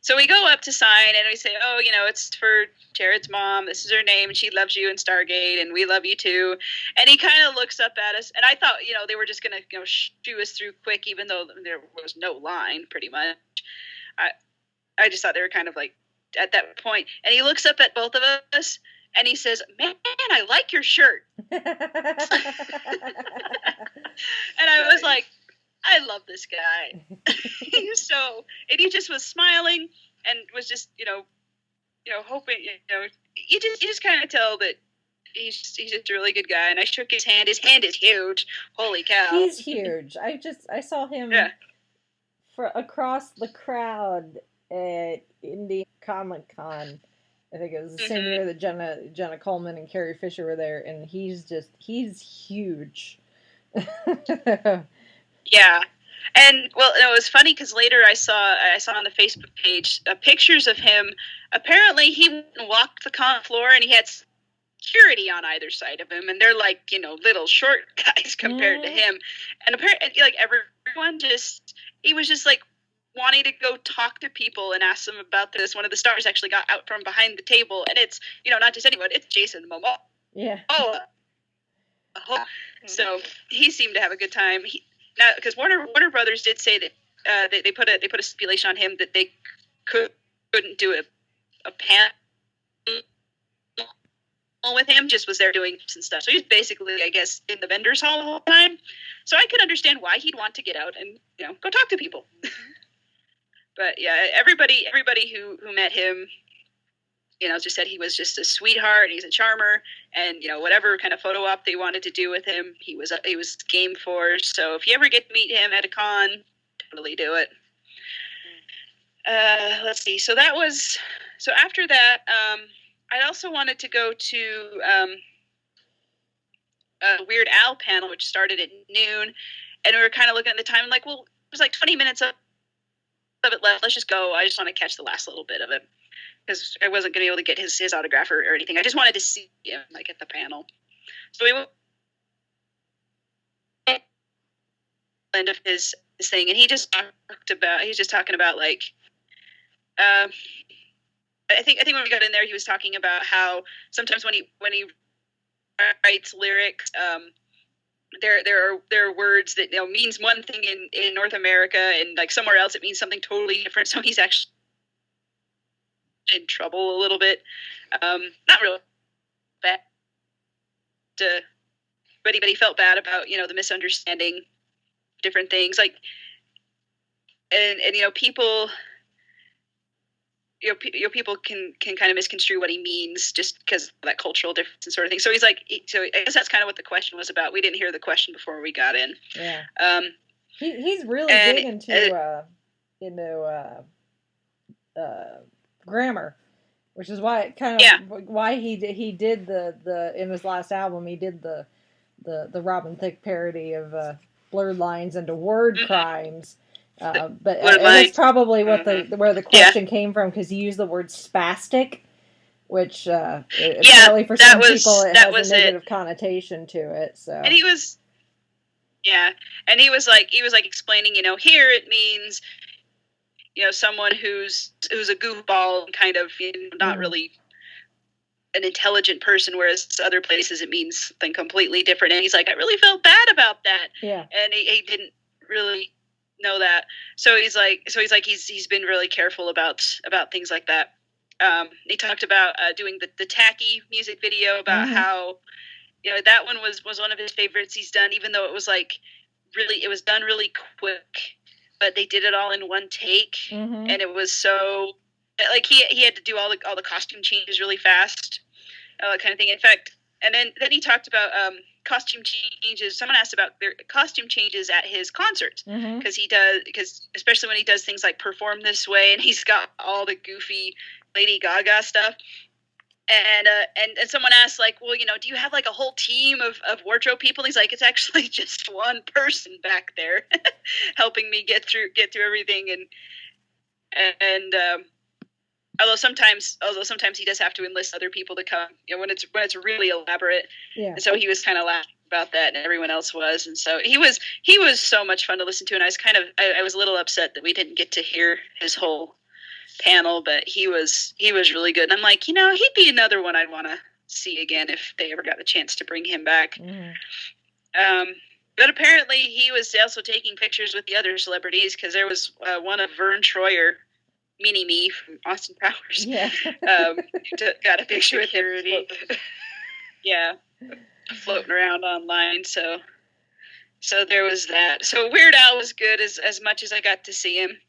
So we go up to sign and we say, oh, it's for Jared's mom. This is her name, and she loves you in Stargate, and we love you too. And he kind of looks up at us, and I thought they were just gonna shoo us through quick, even though there was no line, pretty much. I just thought they were kind of like at that point. And he looks up at both of us. And he says, "Man, I like your shirt." And I was like, I love this guy. And he just was smiling and was just, hoping, you just kind of tell that he's just a really good guy. And I shook his hand. His hand is huge. Holy cow. He's huge. I saw him across the crowd at Indy Comic Con. I think it was the same year that Jenna Coleman and Carrie Fisher were there, and he's huge. Yeah. And, well, it was funny because later I saw on the Facebook page pictures of him. Apparently he walked the con floor, and he had security on either side of him, and they're like, little short guys compared to him. And apparently, like, everyone he was just like wanting to go talk to people and ask them about this. One of the stars actually got out from behind the table, and it's, not just anyone, it's Jason Momoa. Yeah. So he seemed to have a good time. Now, because Warner Brothers did say that they put a stipulation on him that they couldn't do a panel with him, just was there doing some stuff. So he's basically, I guess, in the vendors hall the whole time. So I could understand why he'd want to get out and, go talk to people. But yeah, everybody who met him, just said he was just a sweetheart, and he's a charmer, and whatever kind of photo op they wanted to do with him, he was game for. So if you ever get to meet him at a con, totally do it. Let's see. So after that, I also wanted to go to a Weird Al panel, which started at noon, and we were kind of looking at the time, like, well, it was like 20 minutes up of it left. Let's just go. I just want to catch the last little bit of it because I wasn't going to be able to get his autograph or anything. I just wanted to see him like at the panel. So we went end of his thing, and he just talking about like I think when we got in there, he was talking about how sometimes when he writes lyrics, there are words that means one thing in North America, and like somewhere else it means something totally different. So he's actually in trouble a little bit. Not really bad, but he felt bad about the misunderstanding different things, like and people. People can kind of misconstrue what he means just because of that cultural difference and sort of thing. So so I guess that's kind of what the question was about. We didn't hear the question before we got in. Yeah. He's really big into grammar, which is why why he did the in his last album he did the Robin Thicke parody of blurred lines into word crimes. But that's probably what where the question came from, because he used the word spastic, which apparently for some people it has a negative connotation to it. So and he was explaining, here it means someone who's a goofball and kind of not really an intelligent person, whereas other places it means something completely different. And he's like, I really felt bad about that. Yeah, and he didn't really know that, so he's been really careful about things like that. He talked about doing the tacky music video about how that one was one of his favorites he's done, even though it was it was done really quick, but they did it all in one take, and it was so he had to do all the costume changes really fast, that kind of thing. In fact, and then he talked about costume changes. Someone asked about their costume changes at his concerts, because especially when he does things like Perform This Way, and he's got all the goofy Lady Gaga stuff. And someone asked, well, do you have a whole team of wardrobe people? And he's like, it's actually just one person back there helping me get through everything. And although sometimes he does have to enlist other people to come, when it's really elaborate. Yeah. And so he was kind of laughing about that, and everyone else was. And so he was so much fun to listen to. And I was a little upset that we didn't get to hear his whole panel, but he was really good. And I'm like, he'd be another one I'd want to see again if they ever got the chance to bring him back. But apparently he was also taking pictures with the other celebrities, because there was one of Vern Troyer, Mini-Me from Austin Powers. Yeah. Got a picture with him. Floating around online. So there was that. So Weird Al was good as much as I got to see him.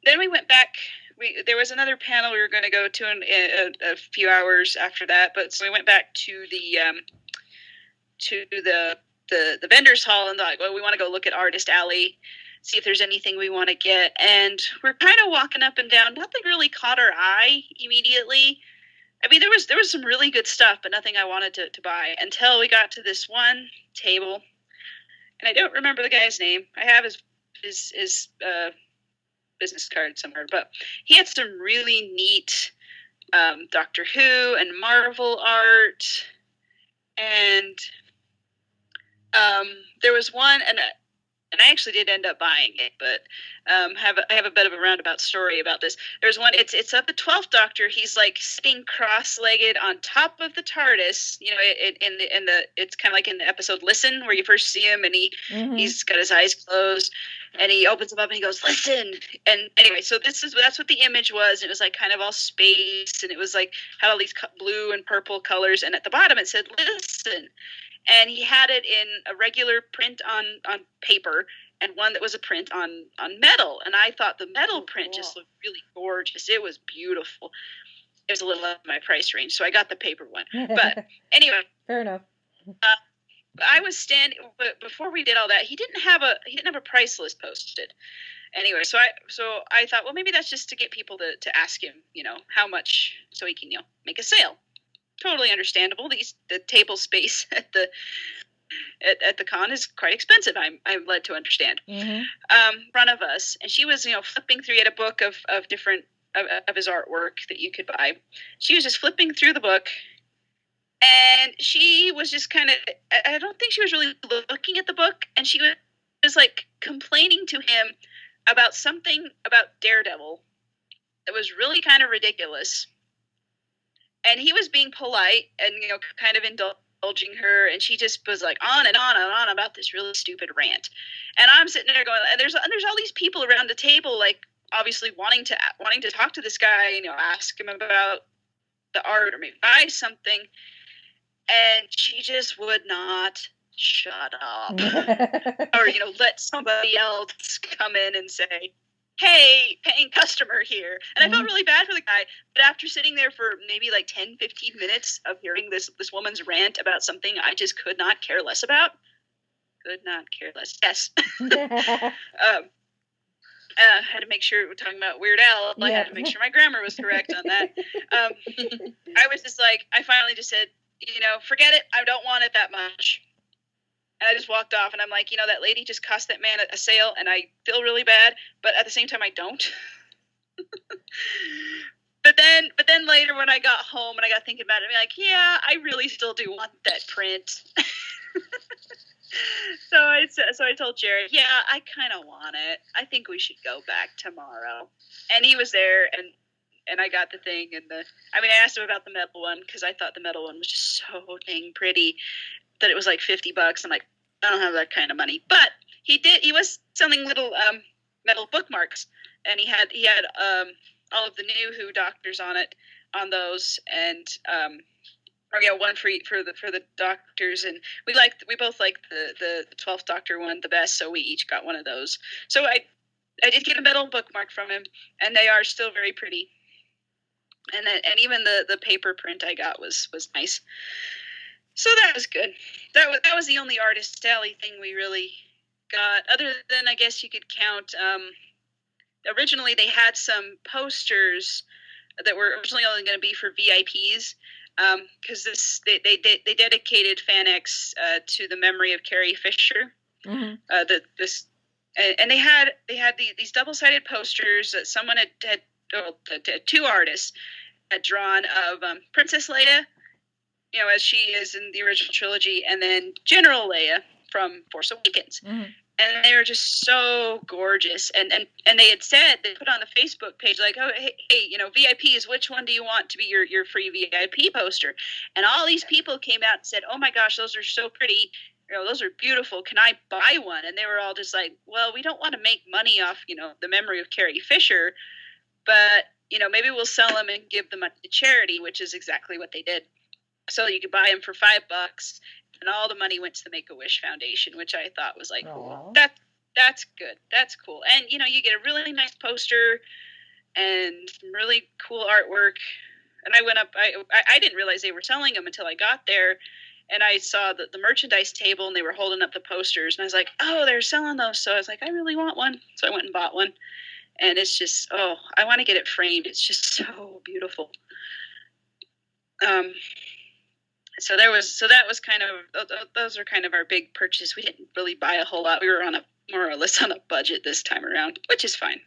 Then we went back. There was another panel we were going to go to in a few hours after that, but so we went back to the vendors hall and thought, well, we want to go look at Artist Alley, see if there's anything we want to get. And we're kind of walking up and down. Nothing really caught our eye immediately. I mean, there was some really good stuff, but nothing I wanted to buy until we got to this one table. And I don't remember the guy's name. I have his business card somewhere, but he had some really neat Doctor Who and Marvel art. And there was one, and I actually did end up buying it, but I have a bit of a roundabout story about this. There's one. It's of the 12th Doctor. He's sitting cross-legged on top of the TARDIS. It's kind of like in the episode Listen, where you first see him, and he's got his eyes closed, and he opens them up and he goes, listen. And anyway, so that's what the image was. It was kind of all space, and it was had all these blue and purple colors, and at the bottom it said listen. And he had it in a regular print on paper, and one that was a print on metal. And I thought the metal print just looked really gorgeous. It was beautiful. It was a little out of my price range, so I got the paper one. But anyway, fair enough. I was standing, but before we did all that, he didn't have a price list posted. Anyway, so I thought, well, maybe that's just to get people to ask him, how much, so he can make a sale. Totally understandable. The table space at at the con is quite expensive. I'm led to understand. Mm-hmm. Front of us, and she was flipping through. He had a book of different of his artwork that you could buy. She was just flipping through the book, and she was just kind of, I don't think she was really looking at the book, and she was like complaining to him about something about Daredevil that was really kind of ridiculous. And he was being polite and, kind of indulging her, and she just was like on and on and on about this really stupid rant. And I'm sitting there going, and there's all these people around the table, like, obviously wanting to talk to this guy, ask him about the art or maybe buy something. And she just would not shut up. Or, let somebody else come in and say, hey, paying customer here. And I felt really bad for the guy. But after sitting there for maybe like 10, 15 minutes of hearing this woman's rant about something I just could not care less about. Could not care less. Yes. Had to make sure we're talking about Weird Al. I had to make sure my grammar was correct on that. I was just like, I finally just said, forget it. I don't want it that much. And I just walked off, and I'm like, that lady just cost that man a sale, and I feel really bad, but at the same time, I don't. But then later when I got home and I got thinking about it, I'm like, yeah, I really still do want that print. So I told Jared, yeah, I kind of want it. I think we should go back tomorrow. And he was there, and I got the thing, and I asked him about the metal one, because I thought the metal one was just so dang pretty that it was like $50. I'm like, I don't have that kind of money. But he was selling little metal bookmarks, and he had all of the new Who doctors on those, and one for the doctors, and we both liked the 12th Doctor one the best, so we each got one of those. So I did get a metal bookmark from him, and they are still very pretty. And even the paper print I got was nice. So that was good. That was the only Artist Alley thing we really got. Other than, I guess you could count, originally they had some posters that were originally only going to be for VIPs, because they dedicated FanX to the memory of Carrie Fisher. Mm-hmm. And they had these double-sided posters that someone had two artists had drawn of Princess Leia, as she is in the original trilogy, and then General Leia from Force Awakens. Mm-hmm. And they were just so gorgeous. And they had said, they put on the Facebook page, like, oh, hey, VIPs, which one do you want to be your free VIP poster? And all these people came out and said, oh my gosh, those are so pretty. Those are beautiful. Can I buy one? And they were all just like, well, we don't want to make money off, the memory of Carrie Fisher, but, maybe we'll sell them and give them to charity, which is exactly what they did. So you could buy them for $5, and all the money went to the Make-A-Wish Foundation, which I thought was like, cool. That's good. That's cool. And, you get a really nice poster and some really cool artwork. And I went up, I didn't realize they were selling them until I got there. And I saw the merchandise table, and they were holding up the posters. And I was like, oh, they're selling those. So I was like, I really want one. So I went and bought one. And it's just, I want to get it framed. It's just so beautiful. So that was kind of, those are kind of our big purchase. We didn't really buy a whole lot. We were more or less on a budget this time around, which is fine.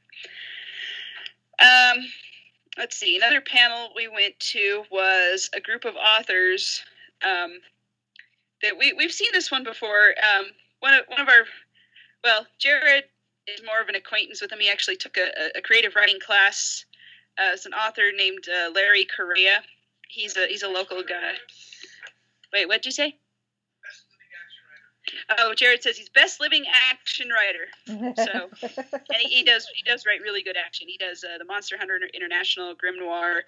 Let's see. Another panel we went to was a group of authors that we've seen this one before. One of our, Jared is more of an acquaintance with him. He actually took a creative writing class as an author named Larry Correa. He's a local guy. Wait, what'd you say? Best living action writer. Oh, Jared says he's best living action writer. So, and he does write really good action. He does the Monster Hunter International, Grim Noir.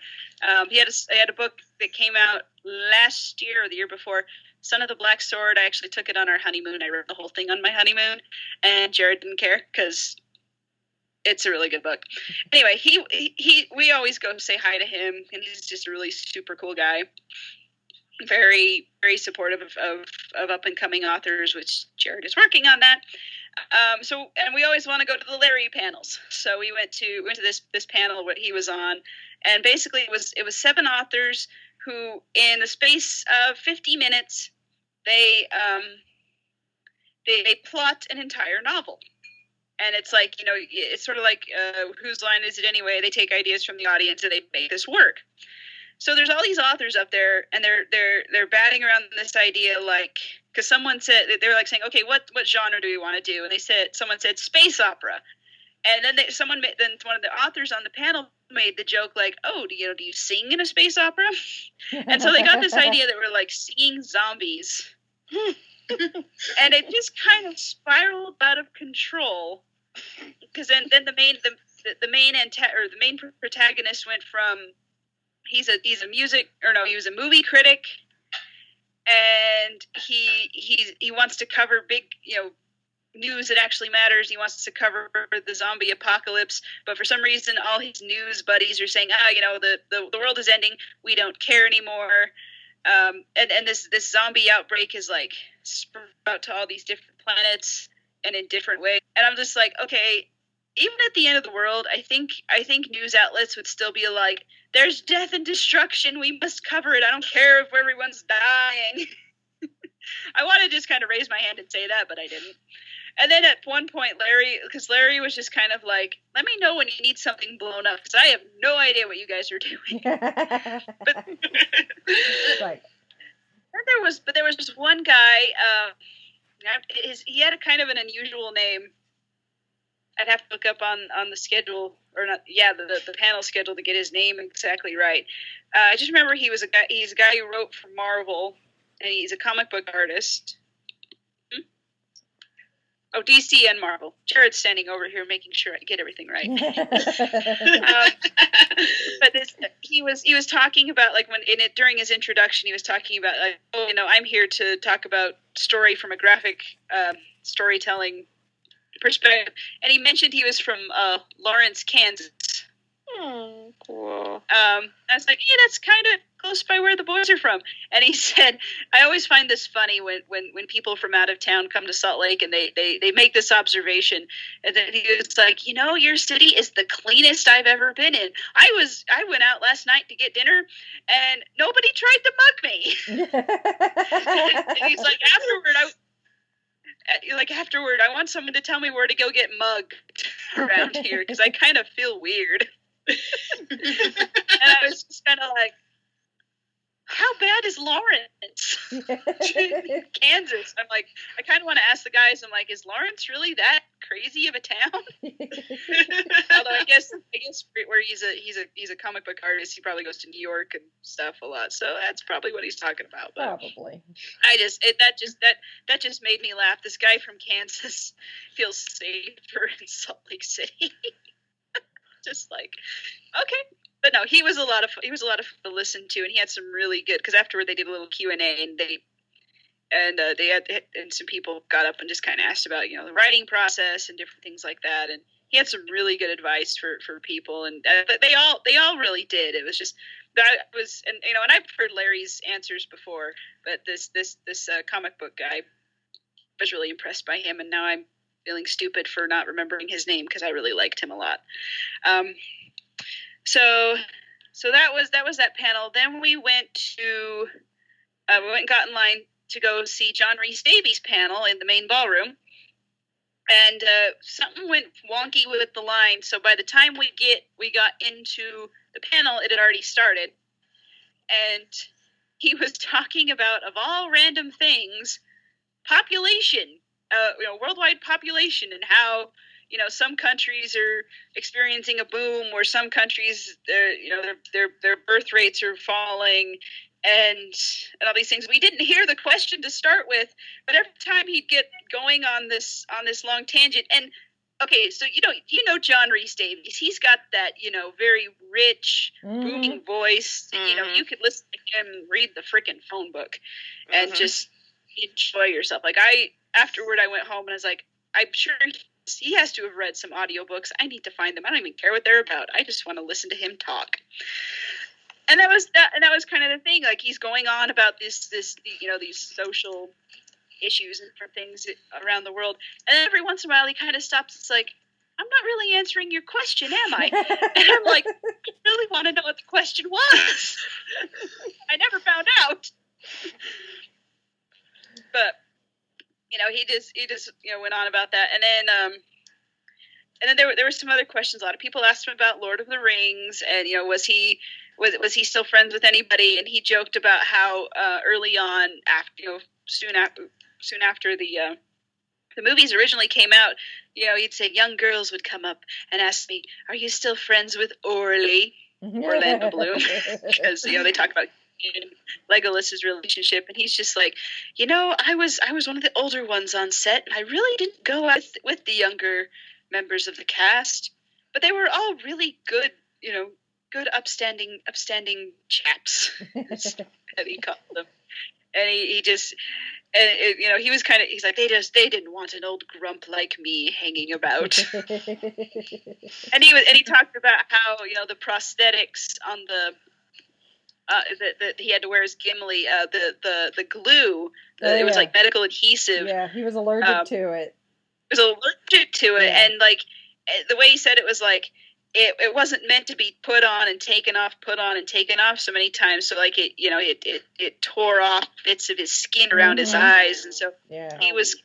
He had a book that came out last year or the year before, Son of the Black Sword. I actually took it on our honeymoon. I wrote the whole thing on my honeymoon, and Jared didn't care because it's a really good book. Anyway, we always go say hi to him, and he's just a really super cool guy. Very, very supportive of up and coming authors, which Jared is working on that. And we always want to go to the Larry panels. So we went to this panel what he was on, and basically it was 7 authors who, in the space of 50 minutes, they they plot an entire novel. And it's like, you know, it's sort of like, whose line is it anyway? They take ideas from the audience and they make this work. So there's all these authors up there, and they're batting around this idea, like, because someone said, they were like saying, okay, what genre do we want to do? And someone said space opera, and then one of the authors on the panel made the joke like, oh, do you sing in a space opera? And so they got this idea that we're like singing zombies, and it just kind of spiraled out of control, because then the main protagonist went from he was a movie critic, and he wants to cover big, you know, news that actually matters. He wants to cover the zombie apocalypse, but for some reason all his news buddies are saying, you know, the world is ending, we don't care anymore. And this zombie outbreak is like spread out to all these different planets and in different ways. And I'm just like, okay, even at the end of the world, I think news outlets would still be like, there's death and destruction, we must cover it. I don't care if everyone's dying. I want to just kind of raise my hand and say that, but I didn't. And then at one point, Larry was just kind of like, let me know when you need something blown up, because I have no idea what you guys are doing. But right. There was just one guy, he had a kind of an unusual name. I'd have to look up on the schedule, or not, the panel schedule to get his name exactly right. I just remember he's a guy who wrote for Marvel, and he's a comic book artist. Oh, DC and Marvel. Jared's standing over here making sure I get everything right. But he was talking about, like, during his introduction, he was talking about, like, oh, you know, I'm here to talk about story from a graphic storytelling perspective, and he mentioned he was from Lawrence, Kansas. Oh, cool. I was like, hey, that's kind of close by where the boys are from. And he said, I always find this funny when people from out of town come to Salt Lake and they make this observation. And then he was like, you know, your city is the cleanest I've ever been in. I went out last night to get dinner and nobody tried to mug me. And he's like, afterward, I want someone to tell me where to go get mugged around here, because I kind of feel weird. And I was just kind of like, how bad is Lawrence? Kansas. I'm like, I kind of want to ask the guys, I'm like, is Lawrence really that crazy of a town? Although I guess where he's a comic book artist, he probably goes to New York and stuff a lot. So that's probably what he's talking about. But probably. That just made me laugh. This guy from Kansas feels safer in Salt Lake City. Just like, okay. But no, he was a lot of fun to listen to, and he had some really good, because afterward they did a little Q&A, and some people got up and just kind of asked about, you know, the writing process and different things like that, and he had some really good advice for people, and they all really did. It was just that was, and you know, and I've heard Larry's answers before, but this comic book guy, I was really impressed by him, and now I'm feeling stupid for not remembering his name because I really liked him a lot. So that was that panel. Then we went and got in line to go see John Rhys Davies' panel in the main ballroom. And something went wonky with the line. So by the time we got into the panel, it had already started. And he was talking about, of all random things, population, worldwide population, and how, you know, some countries are experiencing a boom, or some countries, their birth rates are falling, and all these things. We didn't hear the question to start with, but every time he'd get going on this long tangent, and okay, so you know John Rhys Davies, he's got that, you know, very rich, booming voice. Mm-hmm. You know, you could listen to him read the freaking phone book and just enjoy yourself. Like afterward, I went home and I was like, I'm sure he has to have read some audiobooks. I need to find them. I don't even care what they're about. I just want to listen to him talk. And that was kind of the thing. Like, he's going on about this, you know, these social issues and different things around the world. And every once in a while, he kind of stops. It's like, I'm not really answering your question, am I? And I'm like, I really want to know what the question was. I never found out. But he just went on about that, and then there were some other questions. A lot of people asked him about Lord of the Rings, and was he still friends with anybody? And he joked about how early on, after soon after the movies originally came out, he'd say young girls would come up and ask me, "Are you still friends with Orly?" Orlando Bloom, because they talk about Legolas's relationship, and he's just like, I was one of the older ones on set, and I really didn't go out with the younger members of the cast, but they were all really good, good upstanding chaps, as he called them, and he just. And he was he's like, they didn't want an old grump like me hanging about. and he talked about how the prosthetics on that he had to wear as Gimli, the glue, it was like medical adhesive. Yeah, he was allergic to it. He was allergic to it, and like the way he said it was like. It wasn't meant to be put on and taken off so many times. So like it tore off bits of his skin around his eyes, and so he was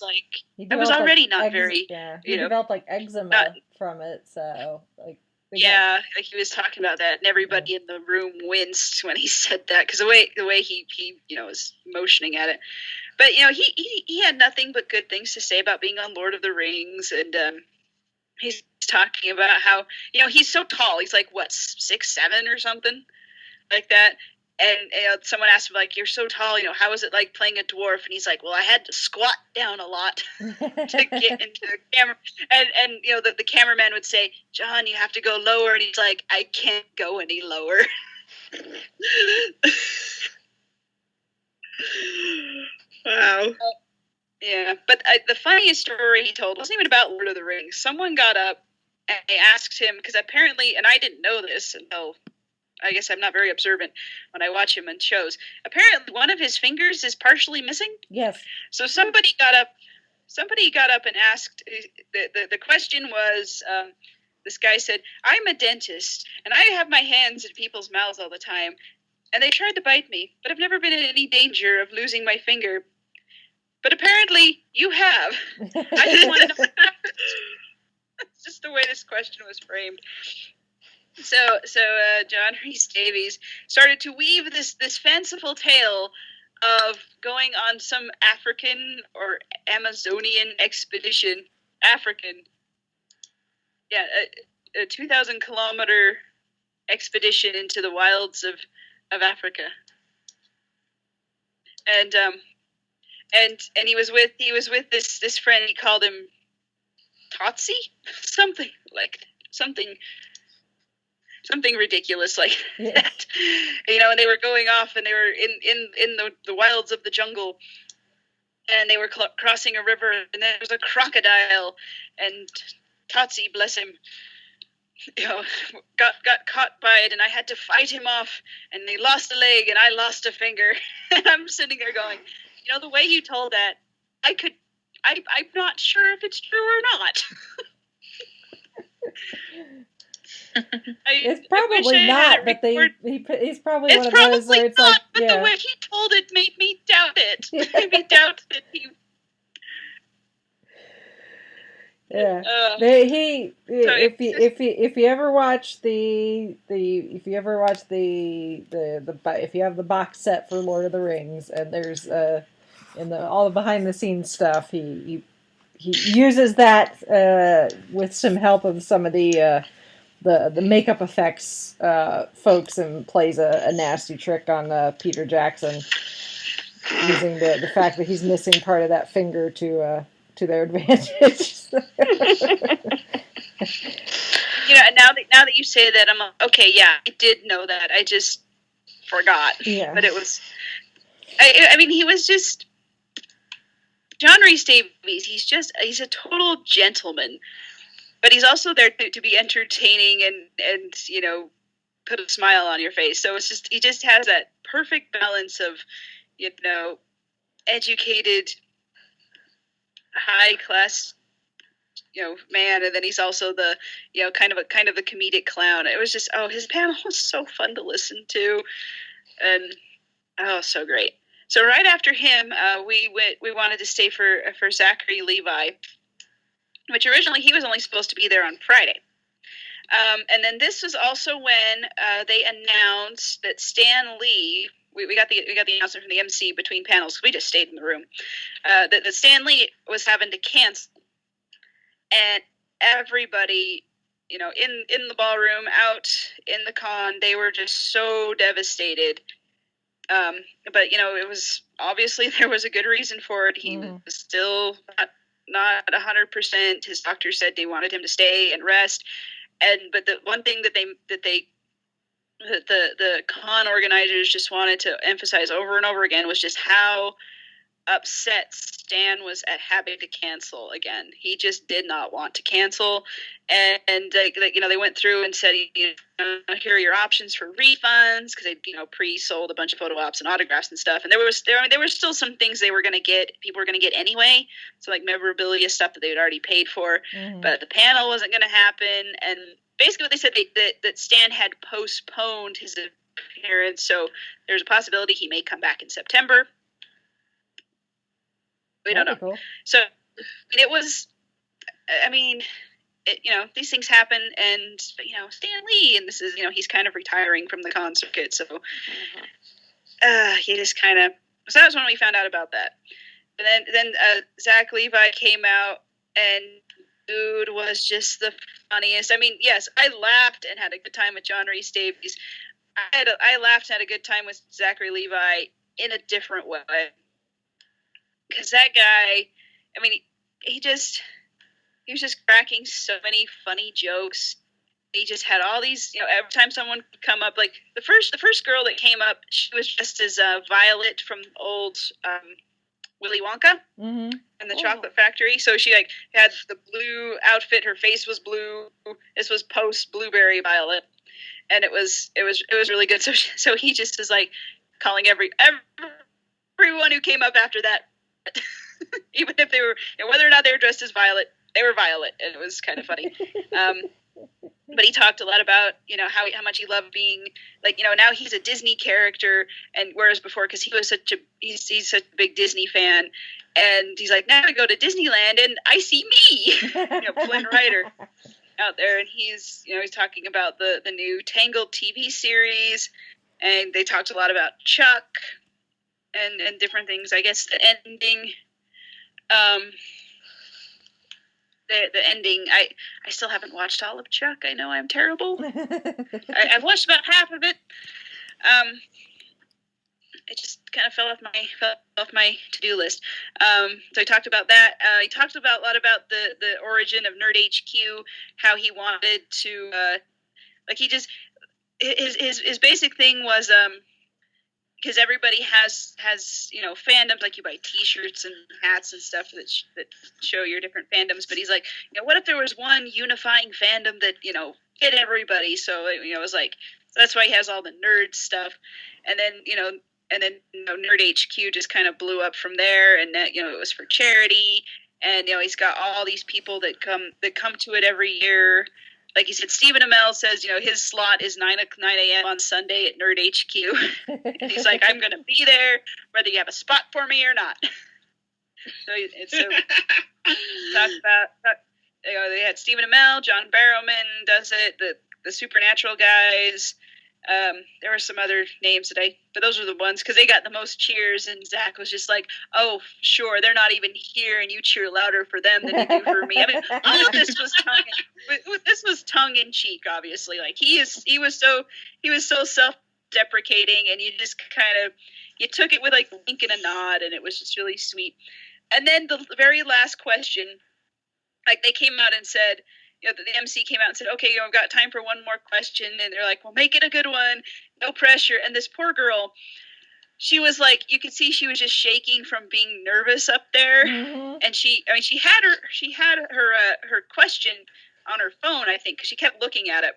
like, I was already not very. He developed like eczema from it. So like. Like he was talking about that, and everybody in the room winced when he said that, because the way he was motioning at it. But he had nothing but good things to say about being on Lord of the Rings, and he's talking about how he's so tall. He's like 6'7" or something like that. And someone asked him, like, you're so tall, how is it like playing a dwarf? And he's like, well, I had to squat down a lot to get into the camera. And the cameraman would say, John, you have to go lower. And he's like, I can't go any lower. Wow. Yeah, but the funniest story he told wasn't even about Lord of the Rings. Someone got up and they asked him, because apparently, and I didn't know this until, I guess I'm not very observant when I watch him in shows. Apparently, one of his fingers is partially missing. Yes. So somebody got up and asked. The question was, this guy said, "I'm a dentist, and I have my hands in people's mouths all the time, and they tried to bite me, but I've never been in any danger of losing my finger. But apparently, you have." I just want to know. That's just the way this question was framed. So John Rhys Davies started to weave this fanciful tale of going on some African or Amazonian expedition. A 2,000-kilometer expedition into the wilds of Africa. And he was with this friend. He called him Totsi, something ridiculous like that. And they were going off, and they were in the wilds of the jungle, and they were crossing a river, and there was a crocodile, and Totsi, bless him, got caught by it, and I had to fight him off, and he lost a leg, and I lost a finger. And I'm sitting there going, the way you told that, I'm not sure if it's true or not. It's probably not, but he's probably one of those where it's not, but the way he told it made me doubt it. Made me doubt that he. Yeah, if you ever watch if you have the box set for Lord of the Rings, and there's in all the behind the scenes stuff, he uses that with some help of some of the makeup effects folks, and plays a nasty trick on Peter Jackson, using the fact that he's missing part of that finger to their advantage. Now that you say that, I'm like, okay, yeah, I did know that. I just forgot. Yeah. But it was, I mean, he was just, John Rhys Davies, he's a total gentleman, but he's also there to be entertaining and put a smile on your face. So it's just, he just has that perfect balance of, educated, high class, man, and then he's also the, kind of a comedic clown. It was just, his panel was so fun to listen to, and so great. So right after him, we wanted to stay for Zachary Levi, which originally he was only supposed to be there on Friday. And then this was also when they announced that Stan Lee. We got the announcement from the MC between panels. We just stayed in the room. That Stan Lee was having to cancel, and everybody, in the ballroom, out in the con, they were just so devastated. But it was obviously there was a good reason for it. He was still not 100%. His doctor said they wanted him to stay and rest. But the one thing that the con organizers just wanted to emphasize over and over again was just how upset Stan was at having to cancel again. He just did not want to cancel, and they went through and said, here are your options for refunds, because they pre-sold a bunch of photo ops and autographs and stuff, and there were still some things people were going to get anyway, so like memorabilia stuff that they had already paid for, but the panel wasn't going to happen, and basically what they said that Stan had postponed his appearance, so there's a possibility he may come back in September. We don't know. Cool. So it was, these things happen, but Stan Lee, and this is, he's kind of retiring from the con circuit, so he just kind of, so that was when we found out about that. And then Zach Levi came out, and dude was just the funniest. I mean, yes, I laughed and had a good time with John Rhys Davies. I laughed and had a good time with Zachary Levi in a different way. Because that guy, he was just cracking so many funny jokes. He just had all these, every time someone would come up, like the first girl that came up, she was dressed as Violet from old Willy Wonka and the Chocolate Factory. So she had the blue outfit. Her face was blue. This was post Blueberry Violet, and it was really good. So he just was calling everyone who came up after that. Even if they were, whether or not they were dressed as Violet, they were Violet, and it was kind of funny. But he talked a lot about, how much he loved being, now he's a Disney character, and whereas before, because he was he's such a big Disney fan, and he's like, now I go to Disneyland and I see me, Flynn Rider out there, and he's talking about the new Tangled TV series, and they talked a lot about Chuck. And different things. I guess the ending, the ending. I still haven't watched all of Chuck. I know I'm terrible. I've watched about half of it. It just kind of fell off my to-do list. So I talked about that. He talked a lot about the origin of Nerd HQ, how he wanted to his basic thing was because everybody has fandoms, like you buy T-shirts and hats and stuff that show your different fandoms. But he's like, what if there was one unifying fandom that fit everybody? So it was like, that's why he has all the nerd stuff. And then Nerd HQ just kind of blew up from there, and that it was for charity, and he's got all these people that come to it every year. Like he said, Stephen Amell says, his slot is 9 a.m. on Sunday at Nerd HQ. And he's like, I'm going to be there, whether you have a spot for me or not. Talk about, they had Stephen Amell, John Barrowman does it, the Supernatural guys. There were some other names but those were the ones, because they got the most cheers, and Zach was just like, oh, sure, they're not even here, and you cheer louder for them than you do for me. All of this was tongue in cheek, obviously. Like he was so self-deprecating, and you just kind of, you took it with a wink and a nod, and it was just really sweet. And then the very last question, they came out and said, the MC came out and said, okay, we've got time for one more question. And they're like, well, make it a good one. No pressure. And this poor girl, she was like, you could see she was just shaking from being nervous up there. Mm-hmm. And she had her question on her phone, I think, because she kept looking at it.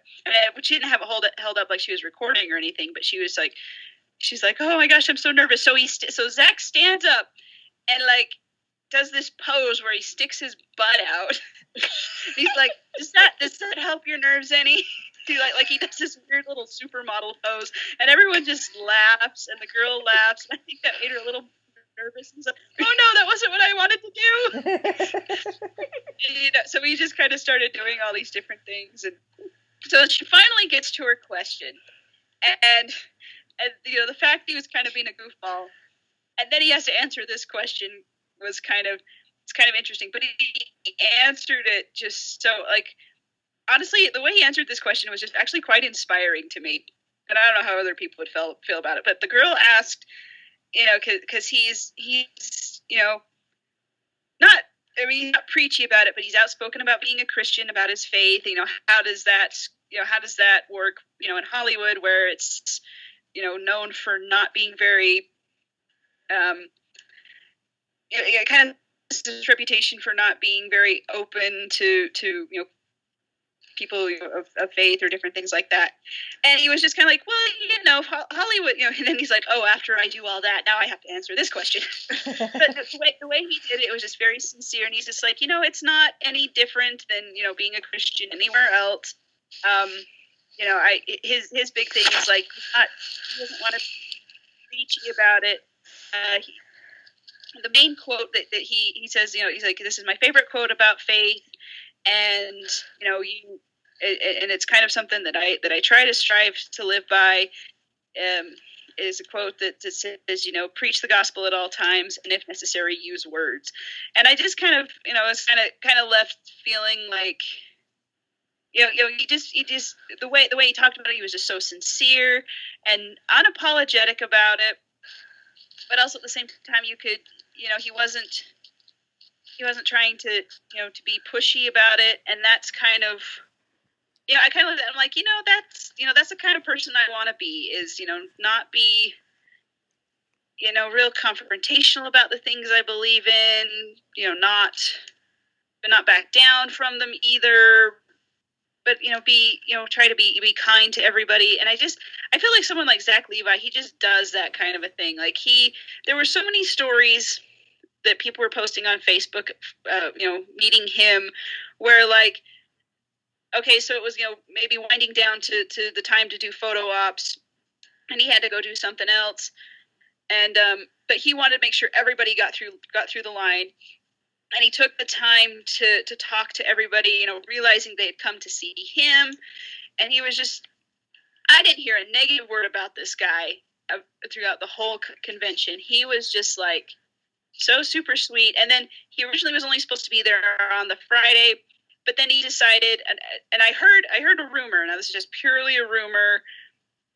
But she didn't have it held up like she was recording or anything. But she was like, she's like, oh my gosh, I'm so nervous. So Zach stands up and does this pose where he sticks his butt out. He's like, does that help your nerves any? he does this weird little supermodel pose, and everyone just laughs, and the girl laughs, and I think that made her a little nervous. And so, oh no, that wasn't what I wanted to do. So we just kind of started doing all these different things, and so she finally gets to her question, and the fact he was kind of being a goofball, and then he has to answer this question was kind of interesting, but he answered it just so, honestly, the way he answered this question was just actually quite inspiring to me. And I don't know how other people would feel about it, but the girl asked, because he's he's not preachy about it, but he's outspoken about being a Christian, about his faith. How does that work, in Hollywood, where it's, known for not being very, kind of this reputation for not being very open to people of faith or different things like that. And he was just kind of like, well, Hollywood, and then he's like, oh, after I do all that, now I have to answer this question. But the way he did it was just very sincere, and he's just like, it's not any different than, being a Christian anywhere else. His big thing is like, he doesn't want to be preachy about it. The main quote that he says, he's like, this is my favorite quote about faith, and and it's kind of something that I try to strive to live by. Is a quote that says, preach the gospel at all times, and if necessary, use words. And I just kind of, was kind of left feeling like, he just the way he talked about it, he was just so sincere and unapologetic about it. But also at the same time, you could, he wasn't trying to, to be pushy about it. And that's kind of, I kind of looked at it, I'm like, that's the kind of person I want to be, is, not be, real confrontational about the things I believe in, not back down from them either, but, try to be kind to everybody. And I feel like someone like Zach Levi, he just does that kind of a thing. Like there were so many stories that people were posting on Facebook, meeting him, where like, okay, so it was, maybe winding down to the time to do photo ops, and he had to go do something else. And, but he wanted to make sure everybody got through the line. And he took the time to talk to everybody, realizing they had come to see him. And he was just, I didn't hear a negative word about this guy throughout the whole convention. He was just like so super sweet. And then he originally was only supposed to be there on the Friday, but then he decided, and I heard a rumor. Now this is just purely a rumor,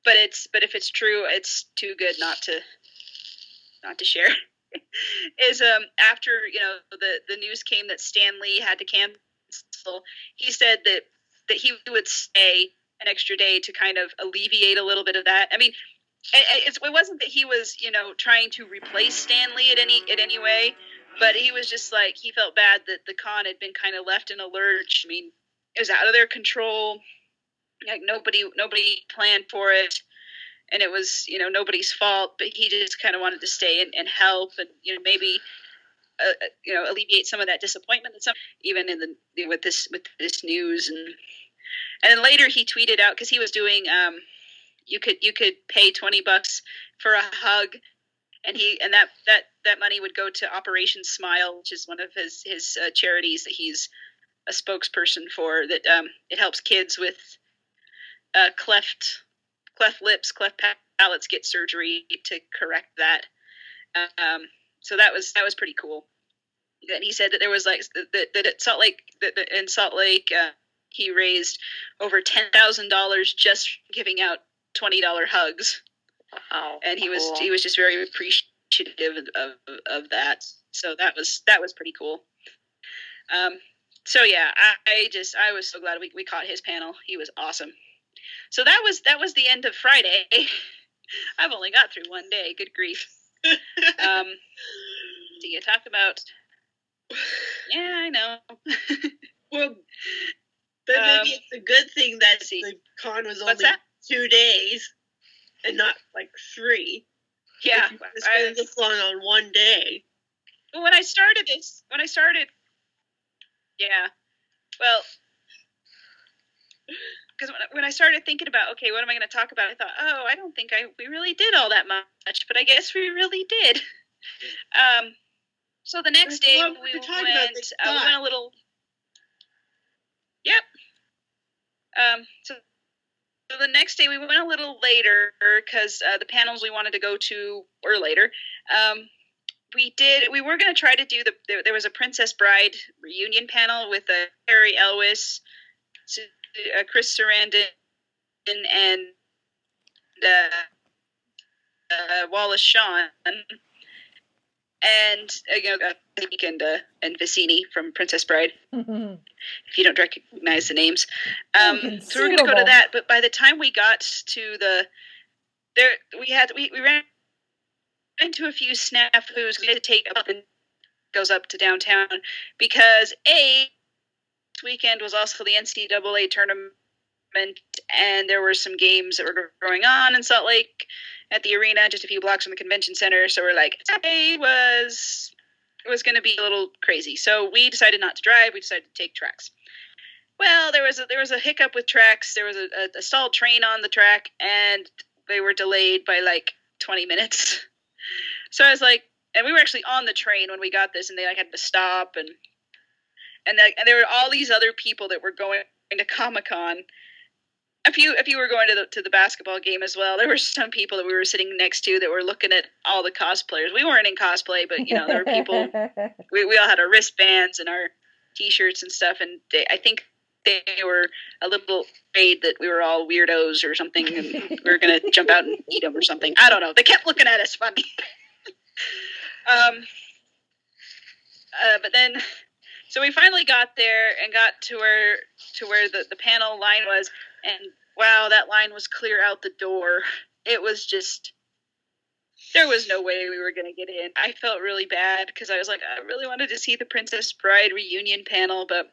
but if it's true, it's too good not to share. Is after the news came that Stan Lee had to cancel, he said that he would stay an extra day to kind of alleviate a little bit of that. I mean, it wasn't that he was trying to replace Stan Lee at any way, but he was just like, he felt bad that the con had been kind of left in a lurch. I mean, it was out of their control. Like nobody planned for it. And it was, nobody's fault, but he just kind of wanted to stay and help, and maybe, alleviate some of that disappointment that even in with this news, and then later he tweeted out, because he was doing, you could pay $20 for a hug, and that money would go to Operation Smile, which is one of his charities that he's a spokesperson for. That it helps kids with cleft lips, cleft palates get surgery to correct that. So that was pretty cool. And he said that there was like that at Salt Lake, in Salt Lake, he raised over $10,000 just giving out $20 hugs. Wow, and he was just very appreciative of that. So that was pretty cool. So yeah, I was so glad we caught his panel. He was awesome. So that was the end of Friday. I've only got through one day. Good grief. Do you talk about? Yeah, I know. Well, but maybe it's a good thing that the con was only 2 days and not like 3. Yeah, it's been this long on one day. Well, when I started, yeah. Well, because when I started thinking about, okay, what am I going to talk about? I thought, oh, I don't think we really did all that much, but I guess we really did. So the next day we went a little. Yep. So the next day we went a little later because the panels we wanted to go to were later. We were going to try to do there was a Princess Bride reunion panel with Harry Elwes, Chris Sarandon, and Wallace Shawn, and and Vicini from Princess Bride. If you don't recognize the names, so we were going to go to that. But by the time we got to we ran into a few snafus. We had to take goes up to downtown because this weekend was also the NCAA tournament, and there were some games that were going on in Salt Lake at the arena, just a few blocks from the convention center. So we're like, Saturday was going to be a little crazy. So we decided not to drive. We decided to take tracks. Well, there was a hiccup with tracks. There was a stalled train on the track, and they were delayed by like 20 minutes. So I was like, and we were actually on the train when we got this, and they had to stop, and there were all these other people that were going to Comic-Con. If you were going to the basketball game as well, there were some people that we were sitting next to that were looking at all the cosplayers. We weren't in cosplay, but there were people. We all had our wristbands and our T-shirts and stuff, and I think they were a little afraid that we were all weirdos or something, and we were going to jump out and eat them or something. I don't know. They kept looking at us funny. But then, so we finally got there and got to where the panel line was, and wow, that line was clear out the door. It was just, there was no way we were going to get in. I felt really bad because I was like, I really wanted to see the Princess Bride reunion panel, but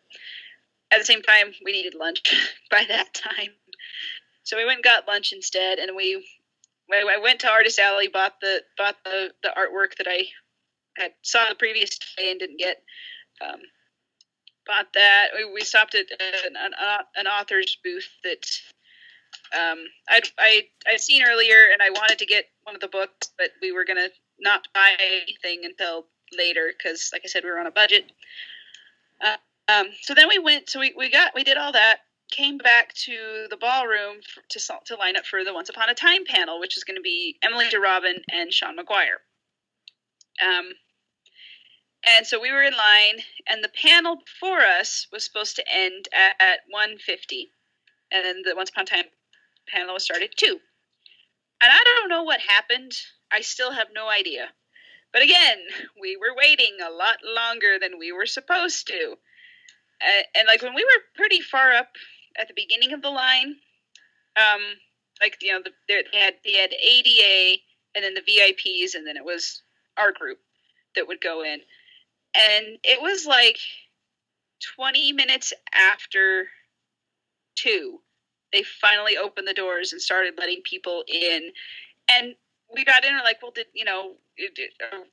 at the same time, we needed lunch by that time. So we went and got lunch instead, and I went to Artist Alley, bought the artwork that I had saw the previous day and didn't get. Bought that. We stopped at an author's booth that I'd seen earlier, and I wanted to get one of the books, but we were gonna not buy anything until later because, like I said, we were on a budget. So then we went. So we did all that. Came back to the ballroom to line up for the Once Upon a Time panel, which is going to be Emily DeRobin and Sean Maguire. And so we were in line, and the panel before us was supposed to end at 1:50, and then the Once Upon a Time panel was started at 2. And I don't know what happened. I still have no idea. But again, we were waiting a lot longer than we were supposed to. And like when we were pretty far up at the beginning of the line, they had ADA and then the VIPs, and then it was our group that would go in. And it was like 20 minutes after 2, they finally opened the doors and started letting people in. And we got in and like, well,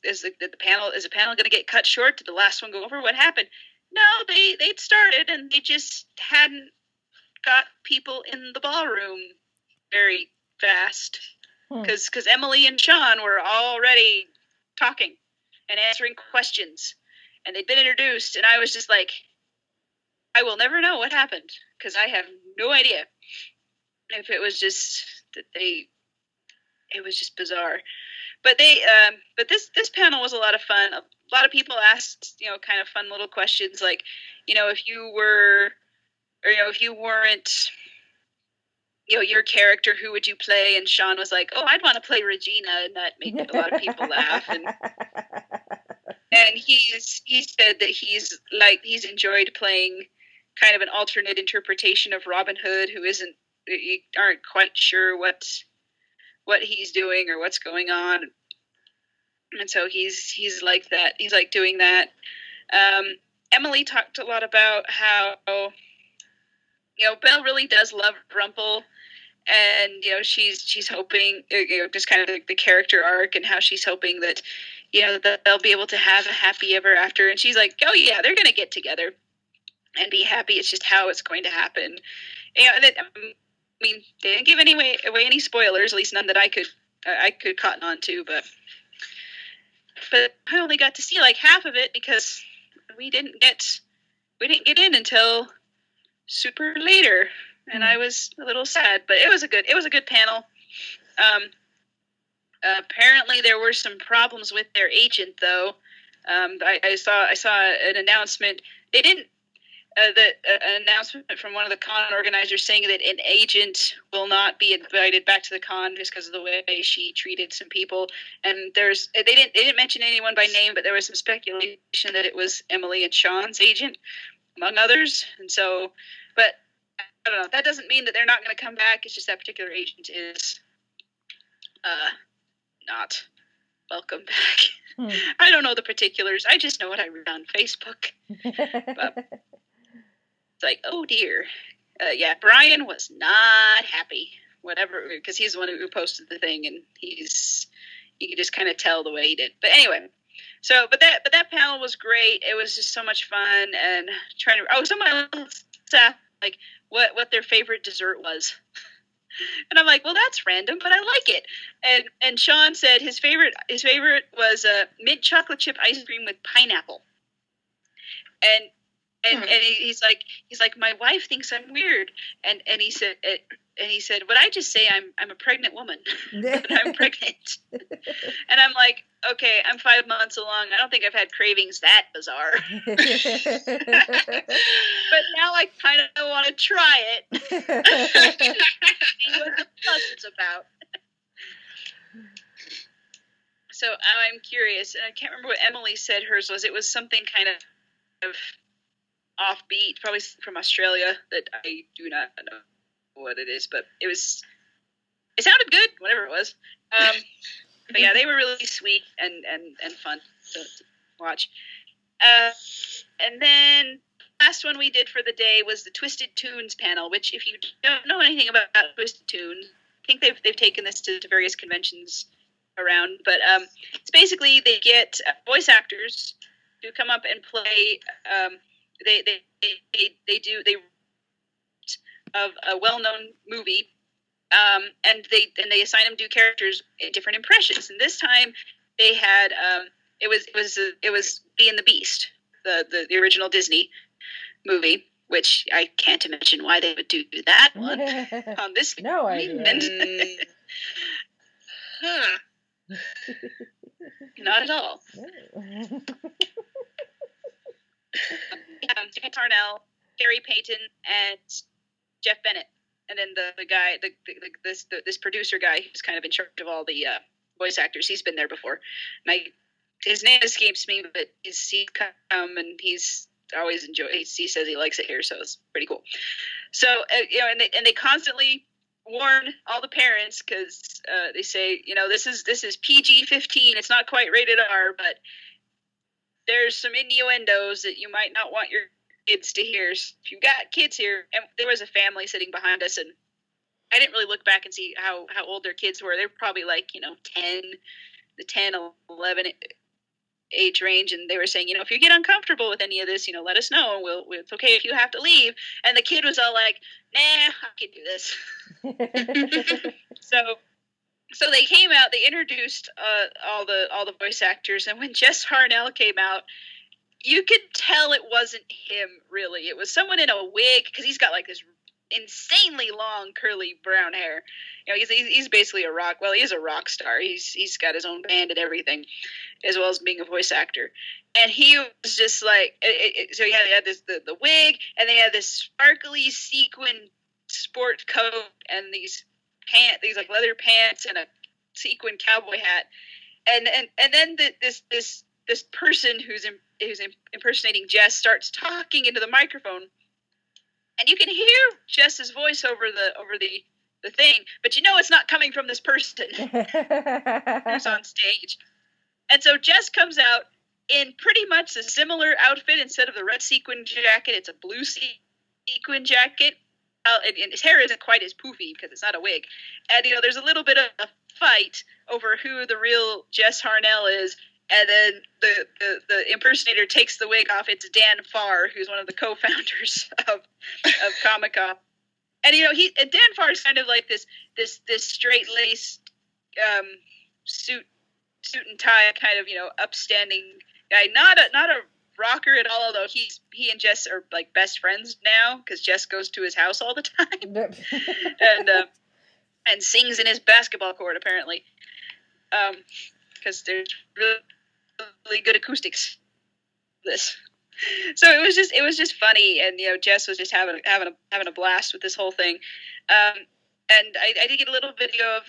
is the panel going to get cut short? Did the last one go over? What happened? No, they'd started, and they just hadn't got people in the ballroom very fast. Because Emily and Sean were already talking and answering questions, and they'd been introduced, and I was just like, I will never know what happened, because I have no idea. If it was just that it was just bizarre. But but this panel was a lot of fun. A lot of people asked, kind of fun little questions like, if you were, or if you weren't, your character, who would you play? And Sean was like, oh, I'd want to play Regina, and that made a lot of people laugh. And he said that he's enjoyed playing kind of an alternate interpretation of Robin Hood, who you aren't quite sure what he's doing or what's going on. And so he's like that. He's like doing that. Emily talked a lot about how, Belle really does love Rumple, and, she's hoping, just kind of the character arc, and how she's hoping that, that they'll be able to have a happy ever after. And she's like, oh yeah, they're going to get together and be happy. It's just how it's going to happen. I mean, they didn't give away any spoilers, at least none that I could cotton on to, but I only got to see like half of it because we didn't get in until super later, and I was a little sad, but it was a good panel. Apparently there were some problems with their agent, though. I saw an announcement. They didn't. An announcement from one of the con organizers saying that an agent will not be invited back to the con just because of the way she treated some people. And they didn't mention anyone by name, but there was some speculation that it was Emily and Sean's agent, among others. And so, but I don't know. That doesn't mean that they're not going to come back. It's just that particular agent is not welcome back. I don't know the particulars. I just know what I read on Facebook. But it's like, oh dear. Yeah, Brian was not happy. Whatever, because he's the one who posted the thing, and you could just kind of tell the way he did. But anyway, so but that panel was great. It was just so much fun, and someone else asked like what their favorite dessert was. And I'm like, well, that's random, but I like it. And Sean said his favorite was mint chocolate chip ice cream with pineapple. And he's like, my wife thinks I'm weird. And he said, but I just say I'm a pregnant woman. But I'm pregnant. And I'm like, okay, I'm 5 months along. I don't think I've had cravings that bizarre. But now I kind of want to try it. See what the fuss is about. So I'm curious, and I can't remember what Emily said hers was. It was something kind of offbeat, probably from Australia, that I do not know what it is, but it sounded good, whatever it was. But yeah, they were really sweet and fun to watch. And then last one we did for the day was the Twisted Tunes panel, which if you don't know anything about Twisted Tunes, I think they've taken this to various conventions around, but it's basically they get voice actors to come up and play. They of a well-known movie, and they assign them to do characters in different impressions. And this time they had it was Beauty and the Beast, the original Disney movie, which I can't imagine why they would do that one on this. No idea. Huh. Not at all. Jeff Tarnell, Carrie Payton, and Jeff Bennett, and then the guy, this producer guy who's kind of in charge of all the voice actors. He's been there before. His name escapes me, but he's come and he's always enjoyed. He says he likes it here, so it's pretty cool. So and they constantly warn all the parents because they say, this is PG-15. It's not quite rated R, but there's some innuendos that you might not want your kids to hear. So if you've got kids here, and there was a family sitting behind us, and I didn't really look back and see how old their kids were. They're probably like, 10, 11 age range, and they were saying, if you get uncomfortable with any of this, let us know, and it's okay if you have to leave. And the kid was all like, nah, I can do this. So they came out, they introduced all the voice actors, and when Jess Harnell came out, you could tell it wasn't him, really. It was someone in a wig, because he's got like this insanely long curly brown hair. He's basically he is a rock star. He's got his own band and everything, as well as being a voice actor. And he was just like, so he had this the wig, and they had this sparkly sequin sport coat and these like leather pants and a sequin cowboy hat, and then this person who's impersonating Jess starts talking into the microphone, and you can hear Jess's voice over the thing, but it's not coming from this person who's on stage. And so Jess comes out in pretty much a similar outfit. Instead of the red sequin jacket, it's a blue sequin jacket. And his hair isn't quite as poofy because it's not a wig. And, there's a little bit of a fight over who the real Jess Harnell is. And then the impersonator takes the wig off. It's Dan Farr, who's one of the co-founders of Comic-Con. And Dan Farr's kind of like this straight laced suit and tie kind of upstanding guy. Not a rocker at all. Although he and Jess are like best friends now because Jess goes to his house all the time and sings in his basketball court apparently. Because there's really good acoustics. This. So it was just funny, and Jess was just having a blast with this whole thing, and I did get a little video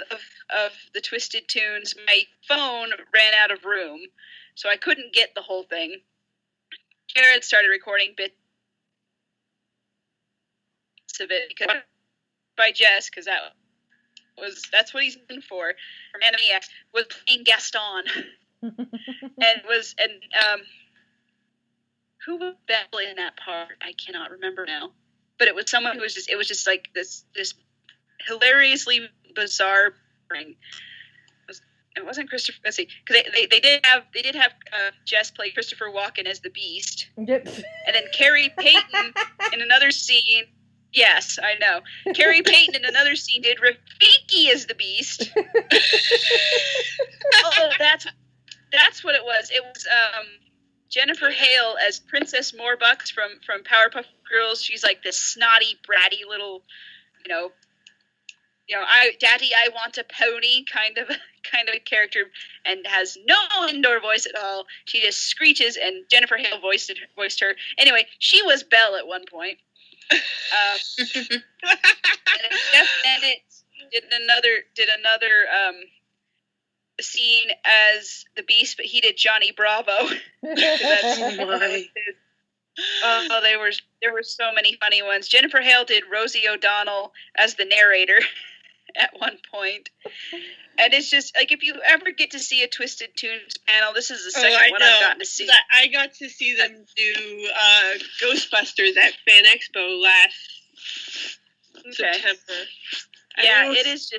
of the Twisted Tunes. My phone ran out of room, so I couldn't get the whole thing. Jared started recording bits of it by Jess because that's what he's in for. From Animaniacs was playing Gaston, who was Belle in that part? I cannot remember now. But it was someone who was just like this hilariously bizarre thing. It wasn't Christopher. Let's see, because they did have Jess play Christopher Walken as the Beast. Yep. And then Carrie Payton in another scene. Yes, I know. Carrie Payton in another scene did Rafiki as the Beast. Oh, that's what it was. It was Jennifer Hale as Princess Morbucks from Powerpuff Girls. She's like this snotty, bratty little, Daddy, I want a pony kind of a character, and has no indoor voice at all. She just screeches, and Jennifer Hale voiced her. Anyway, she was Belle at one point. And Jeff Bennett did another scene as the Beast, but he did Johnny Bravo. There were so many funny ones. Jennifer Hale did Rosie O'Donnell as the narrator at one point. And it's just like, if you ever get to see a Twisted Tunes panel, this is the second one I've gotten to see. I got to see them do Ghostbusters at Fan Expo last September. Yeah, it was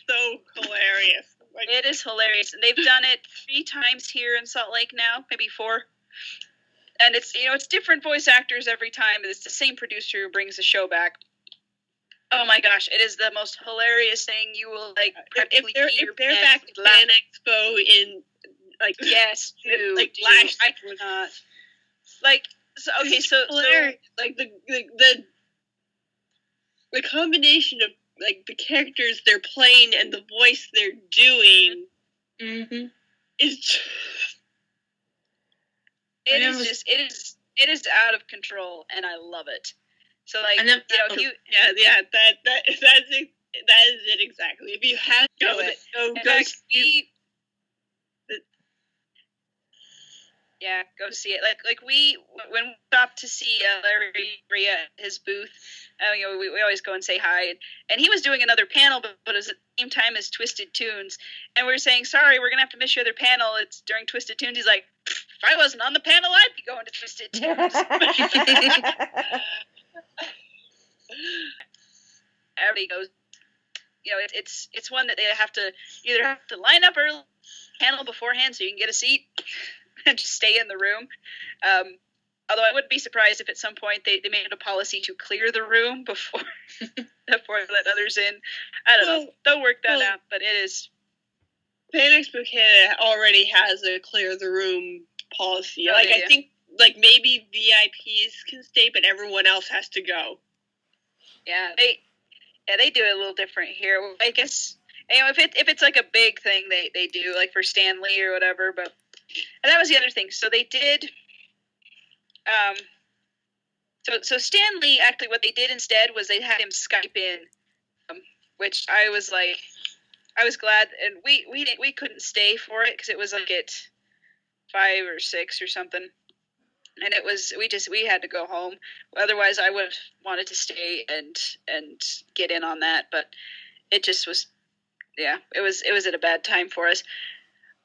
so hilarious. It is hilarious, and they've done it 3 times here in Salt Lake now, maybe 4. And it's it's different voice actors every time. It's the same producer who brings the show back. Oh my gosh, it is the most hilarious thing. You will practically if they're back at Fan Expo in yes, last I cannot so the combination of the characters they're playing and the voice they're doing is it is out of control, and I love it. So that is it exactly. If you have to go see. Go see it. When we stopped to see Larry Ria at his booth, we always go and say hi, and he was doing another panel, but it was at the same time as Twisted Tunes, and we were saying, sorry, we're gonna have to miss your other panel. It's during Twisted Tunes. He's like, if I wasn't on the panel, I'd be going to Twisted Tunes. Everybody goes. It's one that they have to line up early panel beforehand so you can get a seat and just stay in the room. Although I wouldn't be surprised if at some point they made it a policy to clear the room before they let others in. I don't know. They'll work that out, but it is. Fan Expo Canada already has a clear the room policy. I think maybe VIPs can stay, but everyone else has to go. Yeah, they do it a little different here. I guess if it's like a big thing, they do for Stan Lee or whatever. But and that was the other thing. So they did. So Stan Lee, actually, what they did instead was they had him Skype in, which I was glad, and we couldn't stay for it because it was at 5 or 6 or something. And it was we had to go home. Otherwise, I would have wanted to stay and get in on that. But it just was, it was at a bad time for us.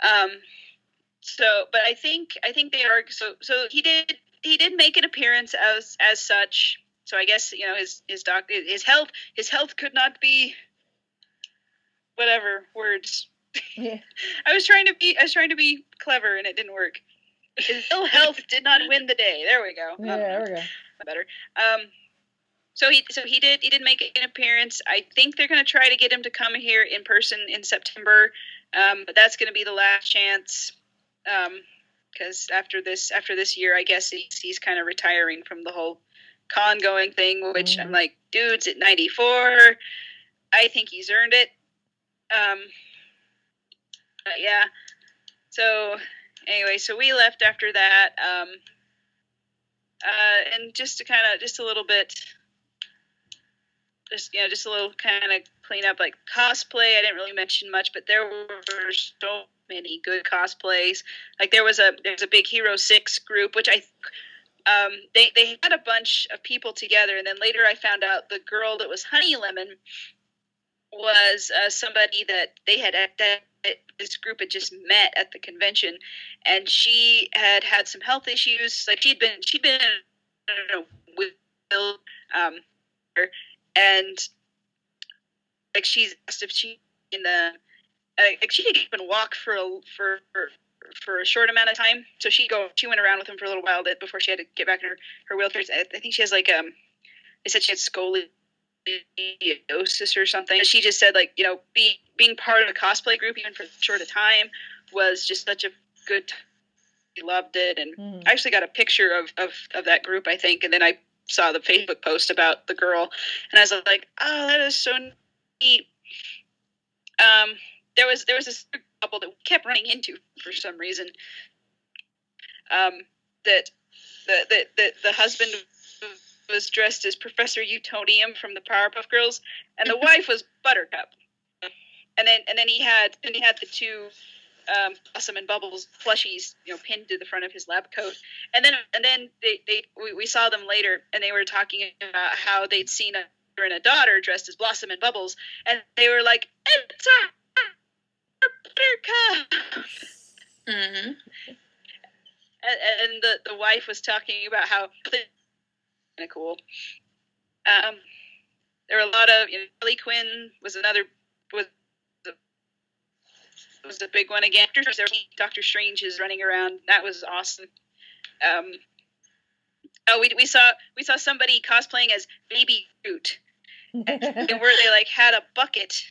But I think they are. So he did make an appearance as such. So I guess his health could not be whatever words. Yeah. I was trying to be clever and it didn't work. His ill health did not win the day. There we go. Yeah, there we go. Better. So he did make an appearance. I think they're going to try to get him to come here in person in September, but that's going to be the last chance. Because after this year, I guess he's kind of retiring from the whole con going thing. Which I'm like, dude's at 94. I think he's earned it. But yeah. So anyway, so we left after that. And just a little bit. Just a little kind of clean up, like cosplay. I didn't really mention much, but there were so many good cosplays. Like there's a big Hero 6 group, which they had a bunch of people together, and then later I found out the girl that was Honey Lemon was somebody that they had that this group had just met at the convention, and she had some health issues. Like she'd been I don't know, with and like she's asked if she like she didn't even walk for a short amount of time, so she went around with him for a little while before she had to get back in her wheelchair. I think she has like they said she had scoliosis or something. She just said, like, being part of a cosplay group even for a short a time was just such a good time. She loved it, and I actually got a picture of that group, I think, and then I saw the Facebook post about the girl, and I was like, oh, that is so neat. There was this couple that we kept running into for some reason. That the husband was dressed as Professor Utonium from the Powerpuff Girls, and the wife was Buttercup. And then he had the two Blossom and Bubbles plushies, pinned to the front of his lab coat. And then we saw them later, and they were talking about how they'd seen a mother and a daughter dressed as Blossom and Bubbles, and they were like, "It's our Buttercup." Mm-hmm. And the wife was talking about how kind of cool. There were a lot of Harley Quinn was a big one again. Doctor Strange is running around. That was awesome. We saw somebody cosplaying as Baby Groot, and where they like had a bucket,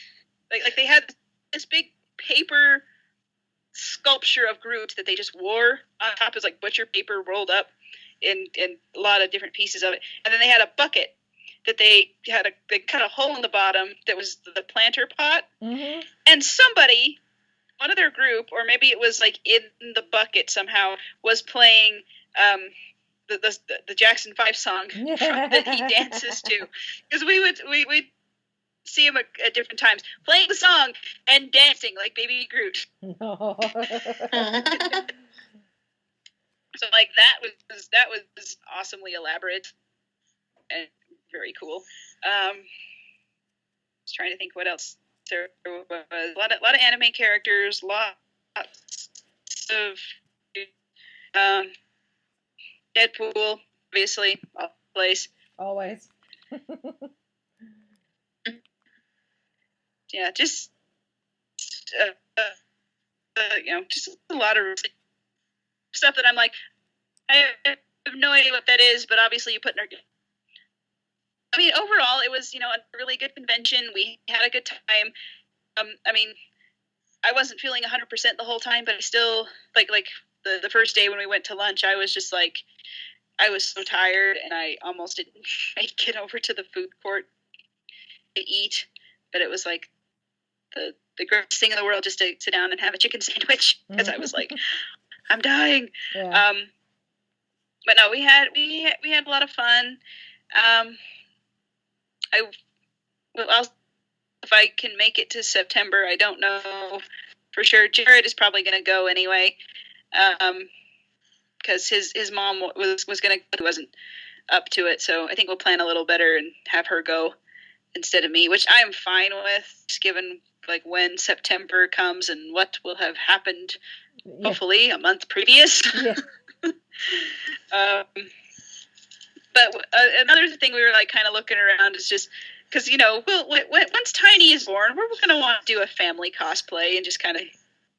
like they had this big paper sculpture of Groot that they just wore on top as like butcher paper rolled up in a lot of different pieces of it, and then they had a bucket that they cut a hole in the bottom that was the planter pot, and somebody. One of their group, or maybe it was like in the bucket somehow, was playing the Jackson 5 song that he dances to. Because we would see him at different times playing the song and dancing like Baby Groot. So like that was awesomely elaborate and very cool. Just trying to think what else. There was a lot of anime characters, lots of Deadpool, obviously, always. Yeah, just just a lot of stuff that I'm like, I have no idea what that is, but obviously you put in our. I mean, overall, it was, a really good convention. We had a good time. I wasn't feeling 100% the whole time, but I still, like the first day when we went to lunch, I was just like, I was so tired, and I almost didn't make it over to the food court to eat. But it was like the greatest thing in the world just to sit down and have a chicken sandwich, because I was like, I'm dying. Yeah. But no, we had a lot of fun. If I can make it to September, I don't know for sure. Jared is probably going to go anyway, because his mom was going to, wasn't up to it. So I think we'll plan a little better and have her go instead of me, which I am fine with, just given like when September comes and what will have happened. Yeah. Hopefully a month previous. Yeah. But another thing we were like kind of looking around is just because once Tiny is born, we're going to want to do a family cosplay and just kind of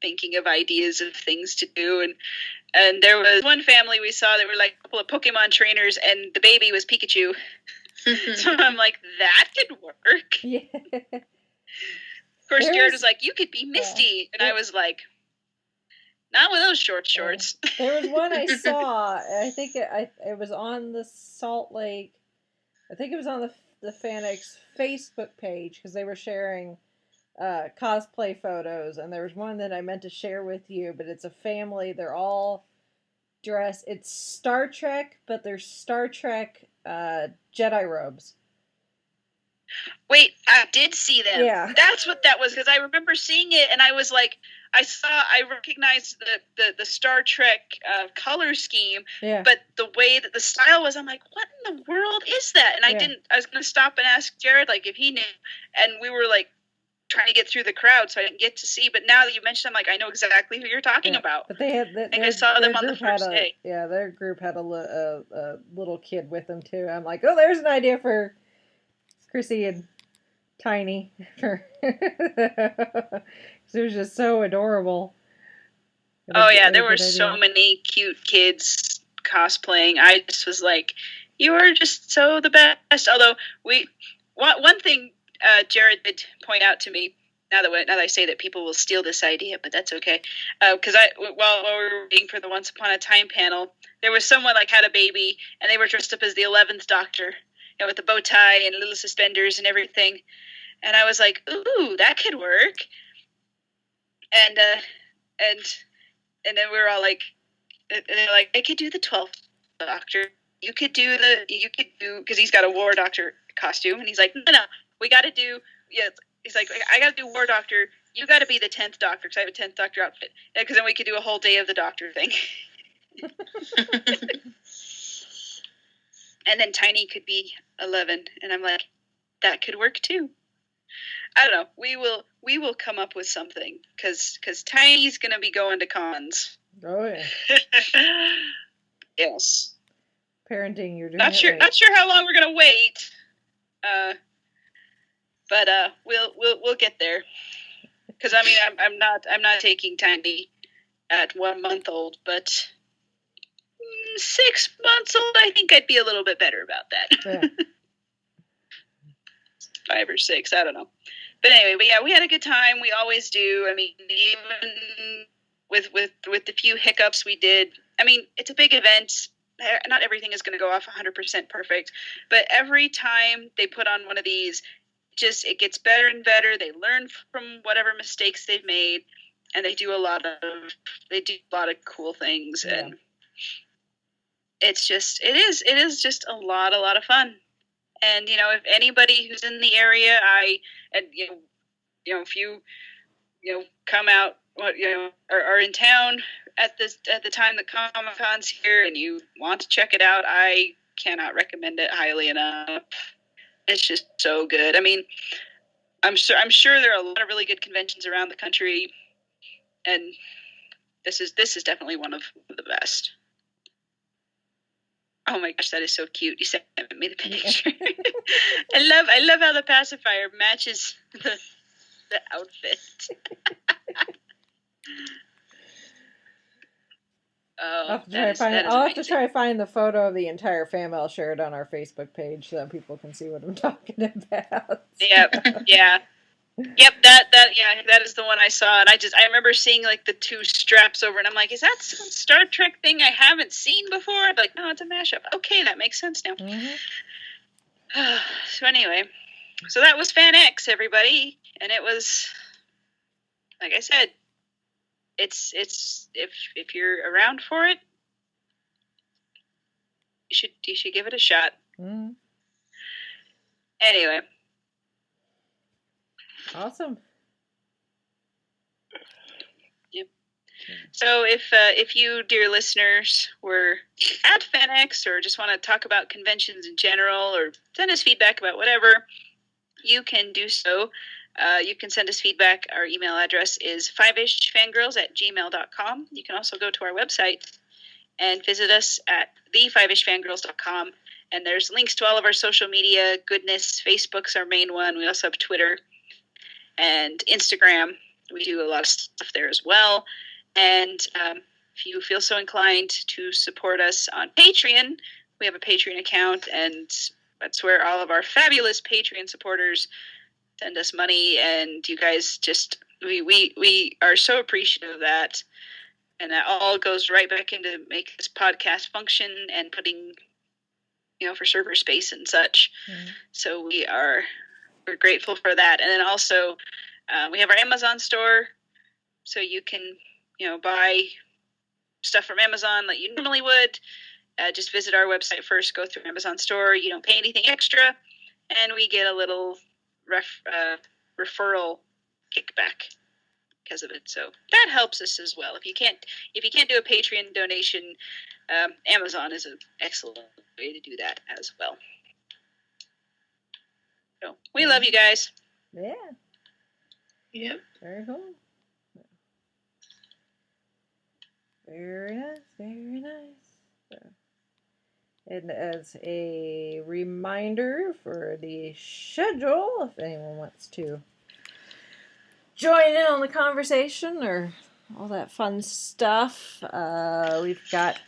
thinking of ideas of things to do. And there was one family we saw that were like a couple of Pokemon trainers, and the baby was Pikachu. So I'm like, that could work. Yeah. Of course, Jared was like, you could be Misty. And I was like, not with those shorts. There was one I saw. I think it was on the Salt Lake. I think it was on the FanX Facebook page because they were sharing cosplay photos, and there was one that I meant to share with you, but it's a family. They're all dressed. It's Star Trek, but they're Star Trek Jedi robes. Wait, I did see them. Yeah. That's what that was, because I remember seeing it, and I was like, I recognized the Star Trek color scheme, but the way that the style was, I'm like, what in the world is that? And I was going to stop and ask Jared, like, if he knew, and we were, like, trying to get through the crowd, so I didn't get to see, but now that you mentioned, I'm like, I know exactly who you're talking about. But they had, I saw them on the first day. Yeah, their group had a little kid with them, too. I'm like, oh, there's an idea for Chrissy and Tiny. It was just so adorable. Oh yeah, there were so many cute kids cosplaying. I just was like, you are just so the best. Although one thing Jared did point out to me, now that I say that people will steal this idea, but that's okay. Because while we were waiting for the Once Upon a Time panel, there was someone like had a baby, and they were dressed up as the 11th Doctor, with the bow tie and little suspenders and everything. And I was like, ooh, that could work. And then we were all like, and they're like, I could do the 12th Doctor. You could do, because he's got a War Doctor costume. And he's like, no, we got to do, he's like, I got to do War Doctor. You got to be the 10th Doctor, because I have a 10th Doctor outfit. Because then we could do a whole Day of the Doctor thing. And then Tiny could be 11. And I'm like, that could work too. I don't know. We will come up with something, because Tiny's gonna be going to cons. Oh yeah. Yes. Parenting, you're doing not sure. Right. Not sure how long we're gonna wait. But we'll get there. Because I mean, I'm not taking Tiny at 1 month old, but 6 months old, I think I'd be a little bit better about that. Yeah. 5 or 6, I don't know. But anyway, we had a good time. We always do. I mean, even with the few hiccups we did. I mean, it's a big event. Not everything is going to go off 100% perfect, but every time they put on one of these, it gets better and better. They learn from whatever mistakes they've made, and they do a lot of cool things, and it is just a lot of fun. And if anybody who's in the area, if you come out, are in town at the time that Comic-Con's here, and you want to check it out, I cannot recommend it highly enough. It's just so good. I mean, I'm sure there are a lot of really good conventions around the country, and this is definitely one of the best. Oh my gosh, that is so cute. You sent me the picture. I love how the pacifier matches the outfit. I'll have to try to find the photo of the entire fan mail shared on our Facebook page so that people can see what I'm talking about. Yep, yeah. Yep, that is the one I saw, and I remember seeing like the 2 straps over, and I'm like, is that some Star Trek thing I haven't seen before? I'm like, no, it's a mashup. Okay, that makes sense now. Mm-hmm. So anyway, that was FanX, everybody, and it was, like I said, it's if you're around for it, you should give it a shot. Mm-hmm. Anyway. Awesome. Yep. So if you, dear listeners, were at FanX or just want to talk about conventions in general or send us feedback about whatever, you can do so. You can send us feedback. Our email address is 5ishfangirls@gmail.com. You can also go to our website and visit us at the5ishfangirls.com. And there's links to all of our social media goodness. Facebook's our main one. We also have Twitter and Instagram. We do a lot of stuff there as well. And if you feel so inclined to support us on Patreon, we have a Patreon account, and That's where all of our fabulous Patreon supporters send us money, and you guys just we are so appreciative of that, and that all goes right back into make this podcast function and putting, for server space and such. Mm-hmm. So we're grateful for that. And then also we have our Amazon store, so you can buy stuff from Amazon like you normally would. Just visit our website first, go through Amazon store. You don't pay anything extra, and we get a little referral kickback because of it. So that helps us as well. If you can't do a Patreon donation, Amazon is an excellent way to do that as well. So we love you guys. Yeah. Yep. Very cool. Very nice. Very nice. So, and as a reminder for the schedule, if anyone wants to join in on the conversation or all that fun stuff, we've got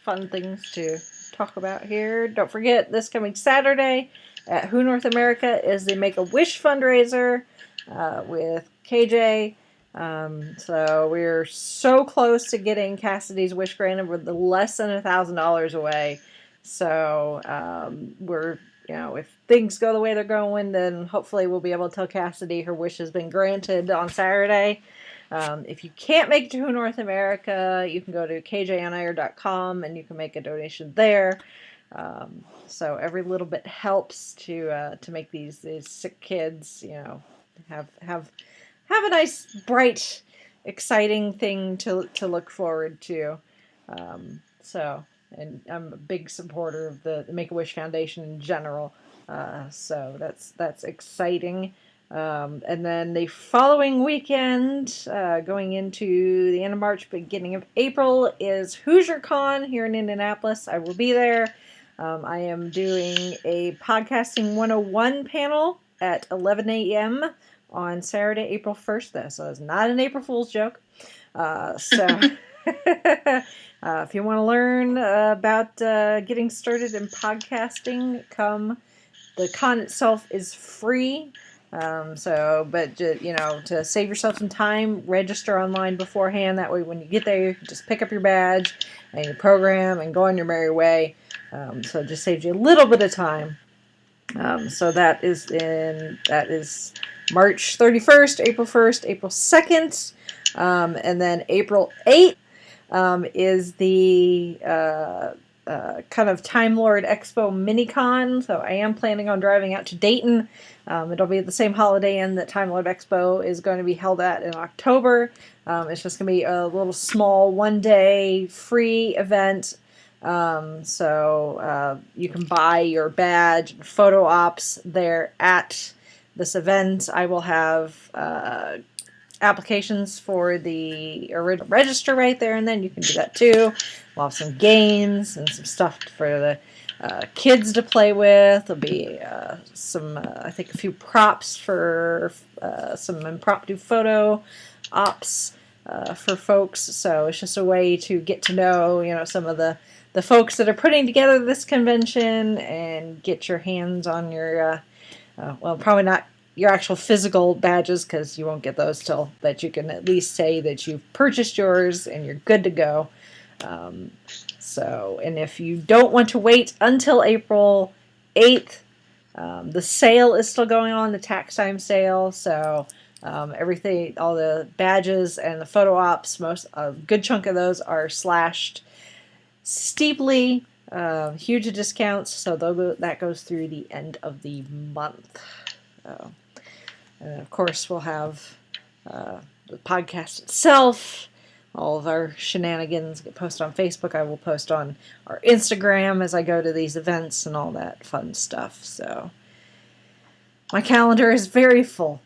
fun things to talk about here. Don't forget, this coming Saturday at Who North America is the Make-A-Wish fundraiser with KJ. So we're so close to getting Cassidy's wish granted. We're less than $1,000 away. So we're, if things go the way they're going, then hopefully we'll be able to tell Cassidy her wish has been granted on Saturday. If you can't make it to Who North America, you can go to kjanair.com and you can make a donation there. So every little bit helps to make these sick kids, have a nice, bright, exciting thing to look forward to. And I'm a big supporter of the Make-A-Wish Foundation in general. So that's exciting. And then the following weekend, going into the end of March, beginning of April, is HoosierCon here in Indianapolis. I will be there. I am doing a Podcasting 101 panel at 11 a.m. on Saturday, April 1st. So it's not an April Fool's joke. If you want to learn about getting started in podcasting, come. The con itself is free. To save yourself some time, register online beforehand. That way when you get there, you can just pick up your badge and your program and go on your merry way. So it just saves you a little bit of time. So that is March 31st, April 1st, April 2nd, and then April 8th is the kind of Time Lord Expo Minicon. So I am planning on driving out to Dayton. It'll be at the same Holiday Inn that Time Lord Expo is going to be held at in October. It's just going to be a little small one-day free event. So you can buy your badge and photo ops there at this event. I will have applications for the original register right there, and then you can do that too. We'll have some games and some stuff for the kids to play with. There'll be some, I think, a few props for some impromptu photo ops for folks. So it's just a way to get to know, some of the folks that are putting together this convention and get your hands on your, probably not your actual physical badges, because you won't get those till, but you can at least say that you've purchased yours and you're good to go. And if you don't want to wait until April 8th, the sale is still going on, the tax time sale. So everything, all the badges and the photo ops, a good chunk of those are slashed steeply, huge discounts. So that goes through the end of the month. And of course, we'll have the podcast itself. All of our shenanigans get posted on Facebook. I will post on our Instagram as I go to these events and all that fun stuff. So my calendar is very full.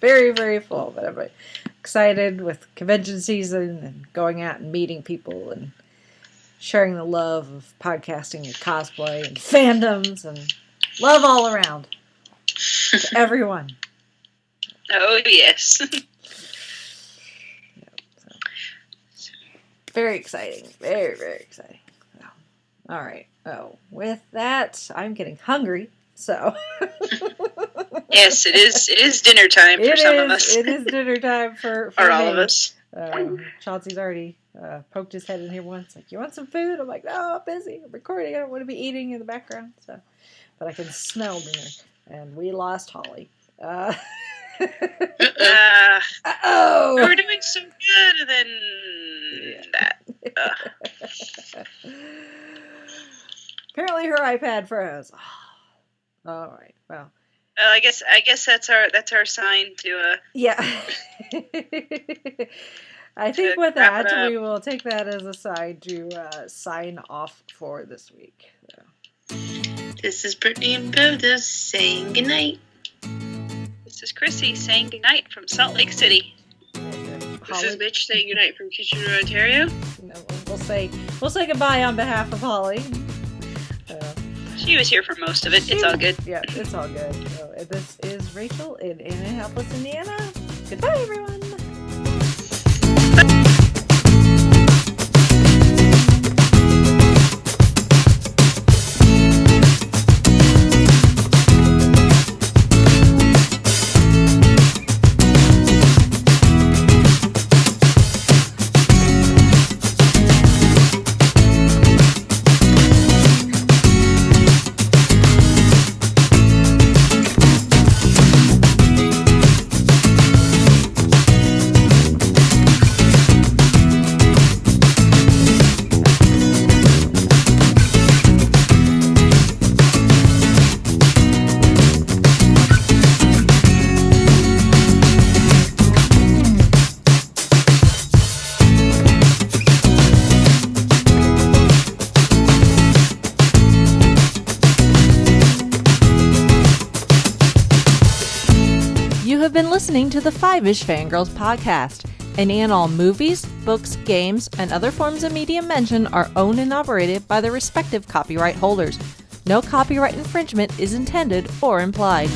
Very, very full. But I'm excited with convention season and going out and meeting people and sharing the love of podcasting and cosplay and fandoms and love all around to everyone. Oh, yes. Very exciting. Very, very exciting. All right. Oh, with that, I'm getting hungry. So. Yes, it is dinner time for some of us. It is dinner time for or me. all of us. Chauncey's already poked his head in here once. Like, you want some food? I'm like, no, I'm busy. I'm recording. I don't want to be eating in the background. So, but I can smell dinner. And we lost Holly. Oh. Uh-oh. We were doing so good, and then that. Apparently her iPad froze. Oh. All right. Well. I guess that's our sign to. Yeah. I think with that we will take that as a sign to sign off for this week. So. This is Brittany and Boda saying goodnight. This is Chrissy saying goodnight from Salt Lake City. This is Mitch saying goodnight from Kitchener, Ontario. We'll say goodbye on behalf of Holly. She was here for most of it. It's all good. Yeah, it's all good. So, this is Rachel in Indianapolis, Indiana. Goodbye, everyone. Been listening to the Five-ish Fangirls podcast. Any and all movies, books, games, and other forms of media mentioned are owned and operated by their respective copyright holders. No copyright infringement is intended or implied.